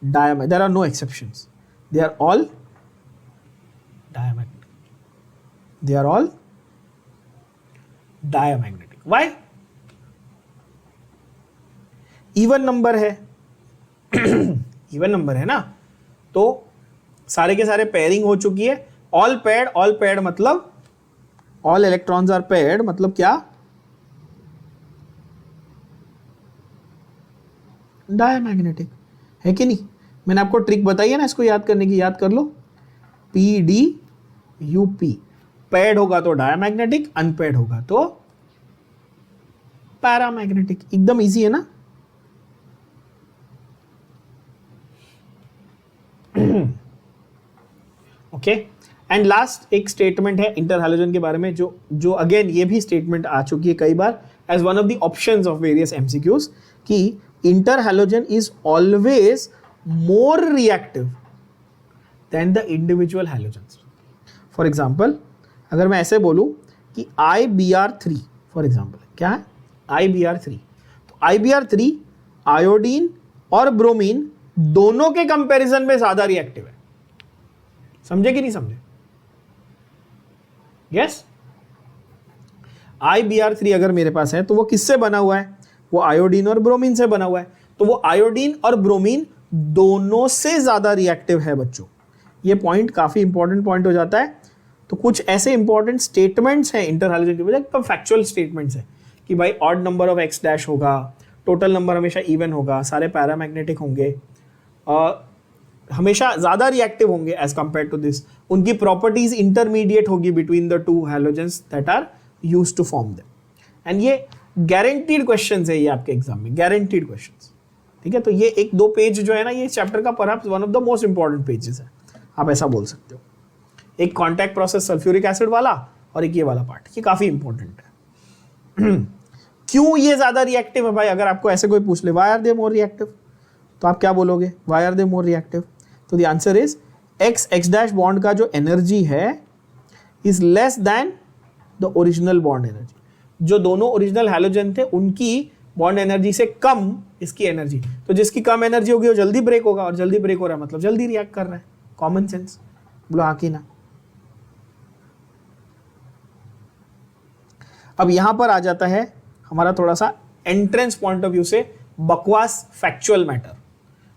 diamagnetic. There are no exceptions. They are all diamagnetic. They are all diamagnetic. Why? Even number है even number है ना, तो सारे के सारे पेयरिंग हो चुकी है। all paired मतलब all electrons are paired मतलब क्या, डायमैग्नेटिक है कि नहीं। मैंने आपको ट्रिक बताई है ना इसको याद करने की, याद कर लो, PDUP, पेयर्ड होगा तो डायमैग्नेटिक, अनपेयर्ड होगा तो पैरामैग्नेटिक। एकदम इजी है ना। ओके, एंड लास्ट एक स्टेटमेंट है इंटरहैलोजन के बारे में जो अगेन ये भी स्टेटमेंट आ चुकी है कई बार as one of the options of various MCQs कि interhalogen is always more reactive than the individual halogens. For example अगर मैं ऐसे बोलूं कि IBr3 फॉर एग्जाम्पल क्या है IBr3, तो IBr3 आयोडीन और ब्रोमीन दोनों के कंपैरिजन में ज्यादा रिएक्टिव है। समझे कि नहीं समझे? यस, IBr3 अगर मेरे पास है तो वो किससे बना हुआ है, वो आयोडीन और ब्रोमीन से बना हुआ है, तो वो आयोडीन और ब्रोमीन दोनों से ज्यादा रिएक्टिव है बच्चों। ये पॉइंट काफी इंपॉर्टेंट पॉइंट हो जाता है। तो कुछ ऐसे इंपॉर्टेंट स्टेटमेंट्स हैं इंटरहैलोजन के वजह, एकदम फैक्चुअल स्टेटमेंट्स हैं कि भाई odd number of X dash होगा, टोटल नंबर हमेशा इवन होगा, सारे पैरामैग्नेटिक होंगे, हमेशा ज्यादा रिएक्टिव होंगे एज कंपेयर टू दिस, उनकी प्रॉपर्टीज इंटरमीडिएट होगी between the two halogens that are used to form them. And ये गारंटीड क्वेश्चंस है ये आपके एग्जाम में, गारंटीड क्वेश्चंस। ठीक है, तो ये एक दो पेज जो है ना, ये चैप्टर का perhaps one of the most important pages है, आप ऐसा बोल सकते हो। एक कॉन्टैक्ट प्रोसेस सल्फ्यूरिक एसिड वाला और एक ये वाला पार्ट, ये काफी इंपॉर्टेंट है। क्यों ये ज्यादा रिएक्टिव है भाई? अगर आपको ऐसे कोई पूछ ले why are they more reactive, तो आप क्या बोलोगे? Why are they more reactive? तो the answer is X dash bond का जो एनर्जी है is less than the original bond energy. जो दोनों ओरिजिनल हैलोजन थे उनकी बॉन्ड एनर्जी से कम इसकी एनर्जी, तो जिसकी कम एनर्जी होगी वो जल्दी ब्रेक होगा, और जल्दी ब्रेक हो रहा है मतलब जल्दी रिएक्ट कर रहा है। कॉमन सेंस, बोलो हाँ कि ना। अब यहां पर आ जाता है हमारा थोड़ा सा एंट्रेंस पॉइंट ऑफ व्यू से बकवास factual matter,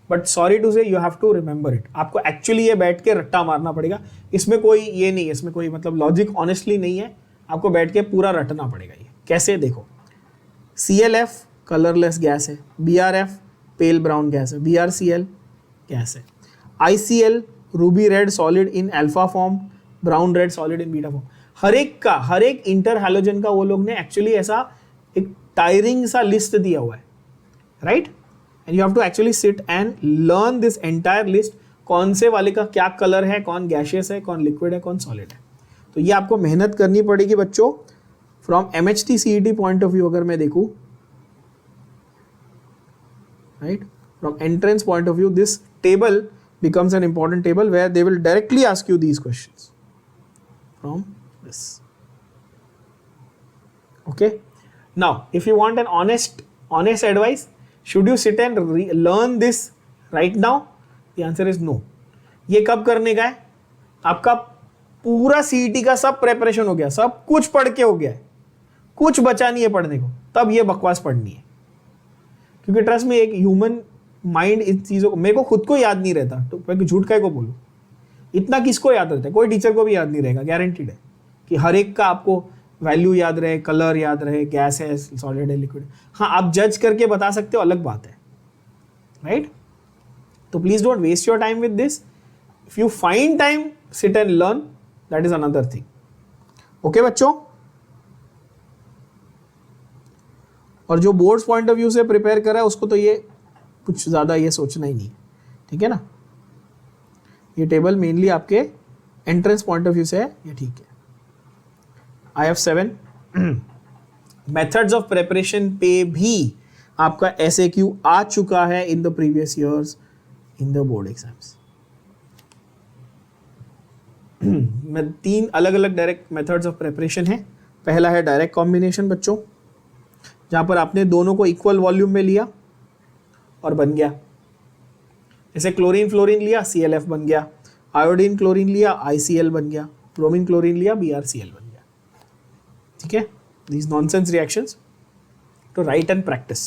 but sorry to say you have to remember it. आपको एक्चुअली ये बैठ के रट्टा मारना पड़ेगा, इसमें कोई ये नहीं है, इसमें कोई मतलब लॉजिक ऑनेस्टली नहीं है, आपको बैठ के पूरा रटना पड़ेगा। ये कैसे? देखो, ClF कलरलेस गैस है, BrF पेल ब्राउन गैस है, BrCl गैस है, ICl ruby red solid in alpha form, brown red solid in beta form. हर एक इंटर हैलोजन का वो लोग ने एक्चुअली ऐसा एक टायरिंग सा लिस्ट दिया हुआ है, right? And you have to actually sit and learn this entire list, कौन से वाले का क्या कलर है, कौन गैशियस है, कौन लिक्विड है, कौन सॉलिड है। तो ये आपको मेहनत करनी पड़ेगी बच्चों। From MHT CET point of view अगर मैं देखूं, right, from entrance point of view, this table becomes an important table where they will directly ask you these questions from this. Okay, now if you want an honest advice, should you sit and learn this right now? The answer is no. ये कब करने का है? आपका पूरा सीईटी का सब प्रेपरेशन हो गया, सब कुछ पढ़ के हो गया है, कुछ बचा नहीं है पढ़ने को, तब ये बकवास पढ़नी है। क्योंकि ट्रस्ट में एक ह्यूमन माइंड इन चीज़ों को, मेरे को खुद को याद नहीं रहता तो मैं झूठ का को बोलूँ, इतना किसको याद रहता है? कोई टीचर को भी याद नहीं रहेगा, गारंटीड है कि हर एक का आपको वैल्यू याद रहे, कलर याद रहे, गैस है, सॉलिड है, लिक्विड। हाँ, आप जज करके बता सकते हो, अलग बात है, राइट? तो please don't waste your time with this. If you find time, sit and learn, that is another thing. Okay बच्चों? और जो बोर्ड्स पॉइंट ऑफ व्यू से प्रिपेयर कर रहा है उसको तो ये कुछ ज्यादा ये सोचना ही नहीं, ठीक है ना? ये टेबल मेनली आपके एंट्रेंस पॉइंट ऑफ व्यू से है, ये ठीक है। I have 7 methods of preparation पे भी आपका SAQ आ चुका है in the previous years in the board exams. में 3 अलग अलग डायरेक्ट मेथड्स ऑफ प्रिपरेशन है। पहला है डायरेक्ट कॉम्बिनेशन बच्चों, जहां पर आपने दोनों को इक्वल वॉल्यूम में लिया और बन गया। जैसे क्लोरीन फ्लोरीन लिया, ClF बन गया, आयोडीन क्लोरीन लिया, ICl बन गया, ब्रोमीन क्लोरीन लिया, BrCl बन गया। ठीक है, these nonsense reactions to write and practice.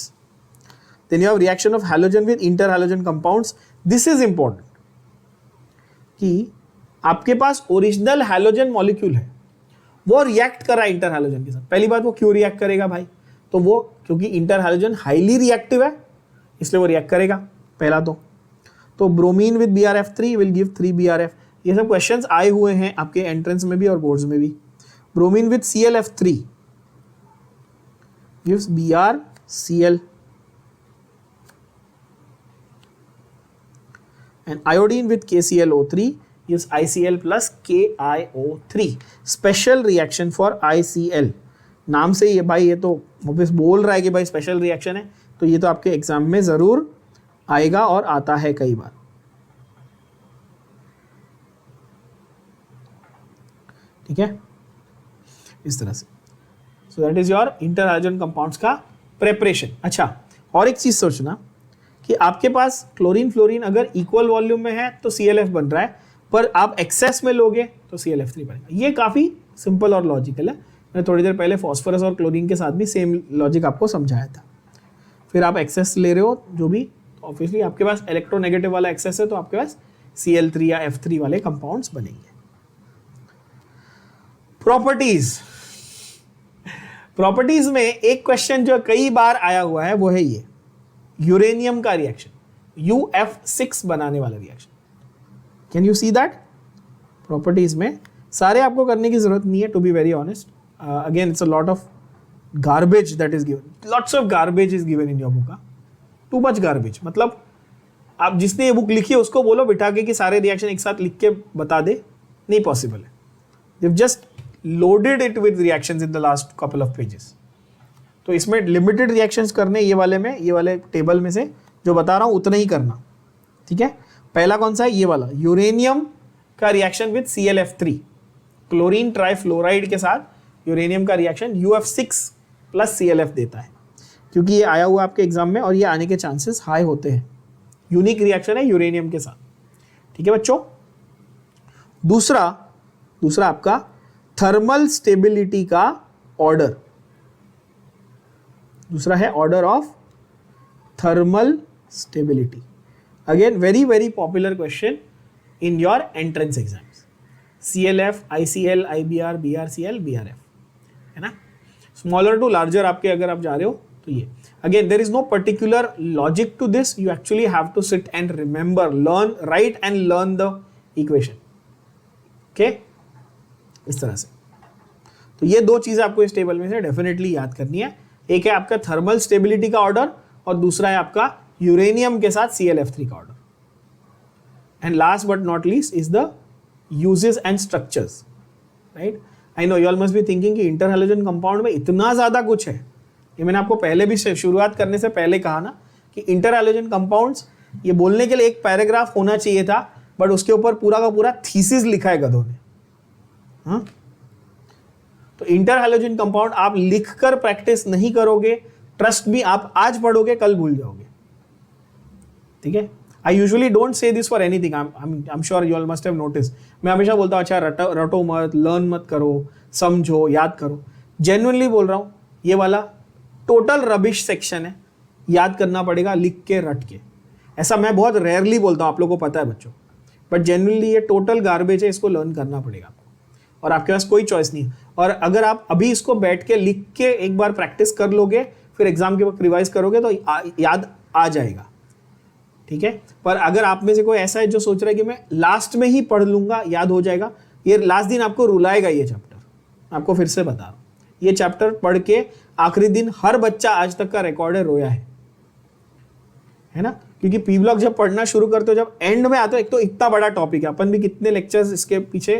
Then you have reaction of halogen with interhalogen compounds. This is important कि आपके पास ओरिजिनल हैलोजन मॉलिक्यूल है, वो रिएक्ट कर रहा है इंटर हैलोजन के साथ। पहली बात, वो क्यों रिएक्ट करेगा भाई? तो वो क्योंकि इंटर हैलोजन हाईली रिएक्टिव है, इसलिए वो रिएक्ट करेगा। पहला तो bromine with BrF3 will give 3BrF। ये सब क्वेश्चंस आए हुए हैं आपके एंट्रेंस में भी और बोर्ड्स में भी। Bromine with ClF3 gives BrCl and iodine with KClO3 gives ICl plus KiO3. Special reaction for ICl. नाम से ये भाई, ये तो ऑब्वियस बोल रहा है कि भाई स्पेशल रिएक्शन है, तो ये तो आपके एग्जाम में जरूर आएगा और आता है कई बार। ठीक है, इस तरह से। So that is your interhalogen compounds का प्रेपरेशन। अच्छा, और एक चीज सोचना कि आपके पास क्लोरीन फ्लोरीन अगर इक्वल वॉल्यूम में है तो ClF बन रहा है, पर आप एक्सेस में लोगे तो ClF3 बनेगा। ये काफी सिंपल और लॉजिकल है। मैंने थोड़ी देर पहले फॉस्फोरस और क्लोरीन के साथ भी सेम लॉजिक आपको समझाया था। फिर आप एक्सेस ले रहे हो जो भी, तो ऑब्वियसली आपके पास इलेक्ट्रोनेगेटिव वाला एक्सेस है, तो आपके पास Cl3 या F3 वाले कंपाउंड्स बनेंगे। प्रॉपर्टीज में एक क्वेश्चन जो कई बार आया हुआ है वो है ये यूरेनियम का रिएक्शन, UF6 बनाने वाला reaction. Can you see that? Properties में सारे आपको करने की जरूरत नहीं है, to be very honest. Again it's a lot of garbage that is given, lots of garbage is given in your book. Too much garbage, मतलब आप जिसने ये बुक लिखी है उसको बोलो बिठा के कि सारे रिएक्शन एक साथ लिख के बता दे, नहीं पॉसिबल है। They've just loaded it with reactions in the last couple of pages. तो इसमें लिमिटेड रिएक्शंस करने, ये वाले में, ये वाले टेबल में से जो बता रहा हूं उतना ही करना। ठीक है, पहला कौन सा है? ये वाला यूरेनियम का reaction with ClF3, chlorine trifluoride के साथ यूरेनियम का रिएक्शन UF6 प्लस ClF देता है, क्योंकि ये आया हुआ आपके एग्जाम में और ये आने के चांसेस हाई होते हैं। यूनिक रिएक्शन है यूरेनियम के साथ। ठीक है बच्चों, दूसरा आपका थर्मल स्टेबिलिटी का ऑर्डर। दूसरा है order of thermal stability. Again very very popular question in your entrance exams. ClF, ICl, IBr, BrCl, BrF, है ना? स्मॉलर टू लार्जर आपके अगर आप जा रहे हो तो ये। Again there is no particular logic to this, you actually have to sit and remember, learn, write and learn the equation. Okay, इस तरह से। तो ये दो चीजें आपको इस टेबल में से डेफिनेटली याद करनी है। एक है आपका थर्मल स्टेबिलिटी का ऑर्डर और दूसरा है आपका यूरेनियम के साथ ClF3 का order. And last but not least is the uses and structures, right? I know you all must be thinking कि इंटर हैलोजन कंपाउंड में इतना ज्यादा कुछ है। ये मैंने आपको पहले भी शुरुआत करने से पहले कहा ना कि इंटर हैलोजन कंपाउंड्स, ये बोलने के लिए एक पैराग्राफ होना चाहिए था, बट उसके ऊपर पूरा का पूरा थीसिस लिखा है गधों ने। हाँ? तो इंटर हैलोजन कंपाउंड आप लिखकर प्रैक्टिस नहीं करोगे, ट्रस्ट भी, आप आज पढ़ोगे कल भूल जाओगे। ठीक है, I usually don't say this for anything, I am sure you all must have notice, मैं हमेशा बोलता हूँ अच्छा रटो मत, लर्न मत करो, समझो, याद करो। जेन्युइनली बोल रहा हूँ, ये वाला टोटल रबिश सेक्शन है, याद करना पड़ेगा लिख के रट के। ऐसा मैं बहुत रेयरली बोलता हूँ, आप लोगों को पता है बच्चों, बट जेन्युइनली ये टोटल गार्बेज है, इसको लर्न करना पड़ेगा आपको, और आपके पास कोई चॉइस नहीं है। और अगर आप अभी इसको बैठ के लिख के एक बार प्रैक्टिस कर लोगे, फिर एग्जाम के वक्त रिवाइज करोगे तो याद आ जाएगा, ठीक है। पर अगर आप में से कोई ऐसा है जो सोच रहा है कि मैं लास्ट में ही पढ़ लूंगा, याद हो जाएगा, ये लास्ट दिन आपको रुलाएगा ये चैप्टर। आपको फिर से बता रहा हूँ, ये चैप्टर पढ़ के आखिरी दिन हर बच्चा आज तक का रिकॉर्ड है रोया है ना। क्योंकि पी ब्लॉक जब पढ़ना शुरू करते हो, जब एंड में आते हो, एक तो इतना बड़ा टॉपिक है, अपन भी कितने लेक्चर्स इसके पीछे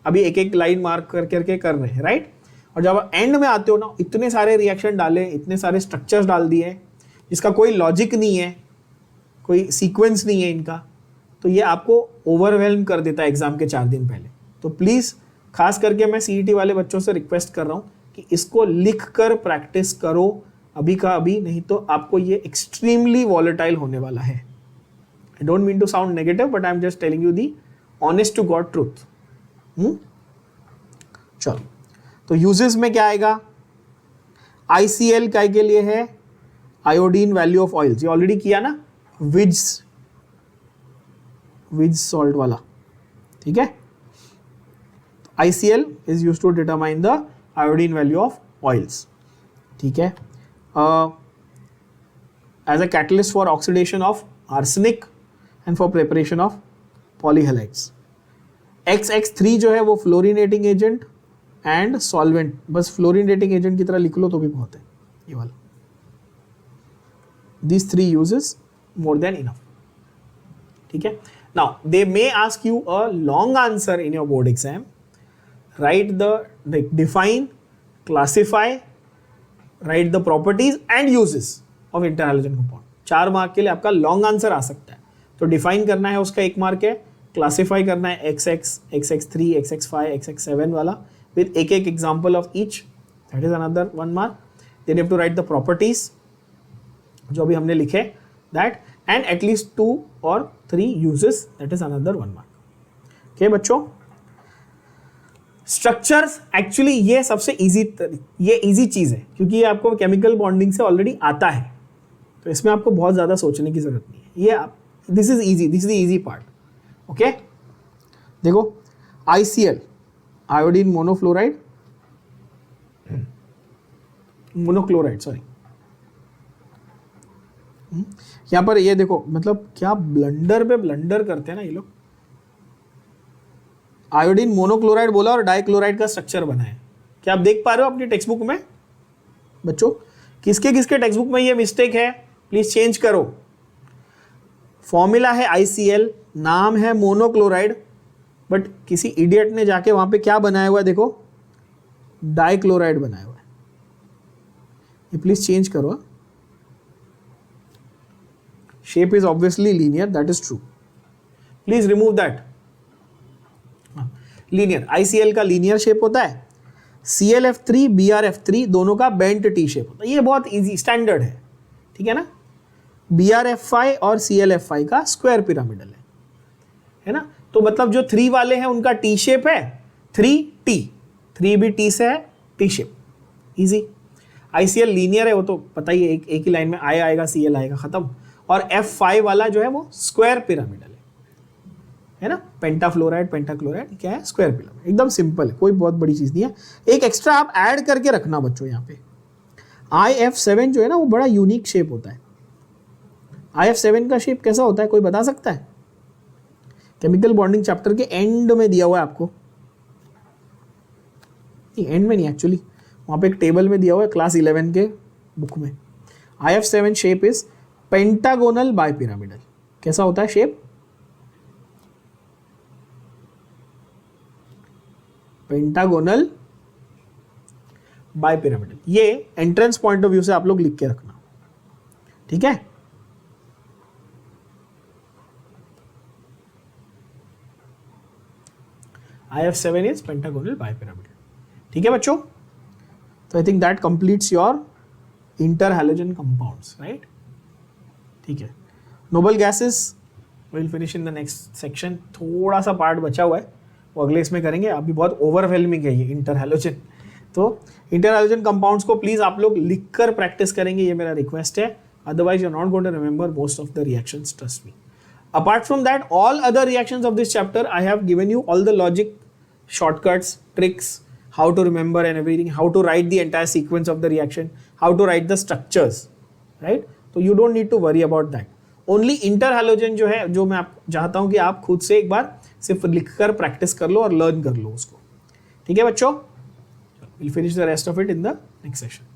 अभी एक एक लाइन मार्क करके कर रहे हैं, राइट। और जब एंड में आते हो ना, इतने सारे रिएक्शन डाले, इतने सारे स्ट्रक्चर्स डाल दिए जिसका कोई लॉजिक नहीं है, कोई सीक्वेंस नहीं है इनका, तो ये आपको ओवरवेल्म कर देता है एग्जाम के 4 दिन पहले। तो प्लीज़ खास करके मैं सीईटी वाले बच्चों से रिक्वेस्ट कर रहा हूँ कि इसको लिख कर प्रैक्टिस करो अभी का अभी, नहीं तो आपको ये एक्सट्रीमली वॉलेटाइल होने वाला है। I don't mean to sound negative, but I am just telling you the honest to God truth. चलो, तो यूजेस में क्या आएगा, ICL काय के लिए है, आयोडीन वैल्यू ऑफ ऑयल्स, ये ऑलरेडी किया ना, विज सॉल्ट वाला, ठीक है। ICL is used to determine the iodine value of oils, ठीक है। As a catalyst for oxidation of arsenic and for preparation of polyhalides. XX3 जो है वो फ्लोरिनेटिंग एजेंट एंड सॉल्वेंट, बस फ्लोरिनेटिंग एजेंट की तरह लिख लो तो भी बहुत है ये वाला। These 3 uses more than enough, ठीक है। Now they may ask you a long answer in your board exam. Write the define, classify, write the properties and uses of interhalogen compound। 4 mark के लिए आपका लॉन्ग आंसर आ सकता है। तो डिफाइन करना है उसका 1 मार्क है, क्लासीफाई करना है XX, XX3, XX5, XX7 वाला with एक example of each, that is another 1 mark. Then you have to write the properties जो अभी हमने लिखे, that and at least 2 or 3 uses, that is another 1 mark. Okay बच्चों, स्ट्रक्चर्स एक्चुअली ये सबसे इजी चीज है, क्योंकि ये आपको केमिकल बॉन्डिंग से ऑलरेडी आता है, तो इसमें आपको बहुत ज्यादा सोचने की जरूरत नहीं है। ये this is easy, this is the easy part. Okay, देखो ICL, आयोडीन मोनोफ्लोराइड, मोनोक्लोराइड, सॉरी, यहां पर ये देखो, मतलब क्या ब्लंडर पे ब्लंडर करते हैं ना ये लोग। आयोडीन मोनोक्लोराइड बोला और डाइक्लोराइड का स्ट्रक्चर बना है। क्या आप देख पा रहे हो अपनी टेक्स्ट बुक में बच्चों? किसके किसके टेक्स्ट बुक में ये मिस्टेक है, प्लीज चेंज करो। फॉर्मूला है ICL, नाम है मोनोक्लोराइड, बट किसी इडियट ने जाके वहां पे क्या बनाया हुआ है, देखो डाइक्लोराइड बनाया हुआ है। ये प्लीज चेंज करो। Shape is obviously linear, that is true, please remove that. Linear, ICL का लीनियर शेप होता है, ClF3 BrF3 दोनों का बेंट टी शेप होता है। ये बहुत इजी स्टैंडर्ड है, ठीक है ना। BrF5 और ClF5 का स्क्वायर पिरामिडल है ना। तो मतलब जो 3 वाले हैं उनका टी शेप है, 3T, 3 भी T से है, T shape, easy. ICL linear है, वो तो पता ही है, एक ही लाइन में आएगा, Cl आएगा, खत्म। और F5 वाला जो है वो स्क्वायर पिरामिडल है ना। पेंटाफ्लोराइड, पेंटाक्लोराइड क्या है, स्क्वायर पिरामिड, एकदम सिंपल है, कोई बहुत बड़ी चीज नहीं है। एक एक्स्ट्रा आप ऐड करके रखना बच्चों, यहाँ पे IF7 जो है ना वो बड़ा यूनिक शेप होता है। IF7 का शेप कैसा होता है, कोई बता सकता है? केमिकल बॉन्डिंग चैप्टर के एंड में दिया हुआ है आपको, एंड में नहीं एक्चुअली, वहां पे एक टेबल में दिया हुआ है क्लास 11 के बुक में। IF7 shape is pentagonal bipyramidal. कैसा होता है शेप? Pentagonal bipyramidal. ये एंट्रेंस पॉइंट ऑफ व्यू से आप लोग लिख के रखना, ठीक है। IF7 इज पेंटागोनल बाइपिरामिडल, ठीक है बच्चों। तो I think that completes your inter halogen compounds, right, ठीक है। Noble gases will finish in the next section. थोड़ा सा पार्ट बचा हुआ है, वो अगले इसमें करेंगे. अभी बहुत ओवरवेलमिंग है ये इंटर हैलोजन. तो इंटर हैलोजन कंपाउंड्स को प्लीज आप लोग लिखकर प्रैक्टिस करेंगे, ये मेरा रिक्वेस्ट है. Otherwise you are not going to remember most of the reactions, trust me. Apart from that, all other reactions of this chapter, I have given you all the logic, shortcuts, tricks, how to remember and everything, how to write the entire sequence of the reaction, how to write the structures, right? So you don't need to worry about that. Only interhalogen जो है, जो मैं आप चाहता हूँ कि आप खुद से एक बार सिर्फ लिखकर प्रैक्टिस कर लो और लर्न कर लो उसको. ठीक है बच्चों? We'll finish the rest of it in the next session.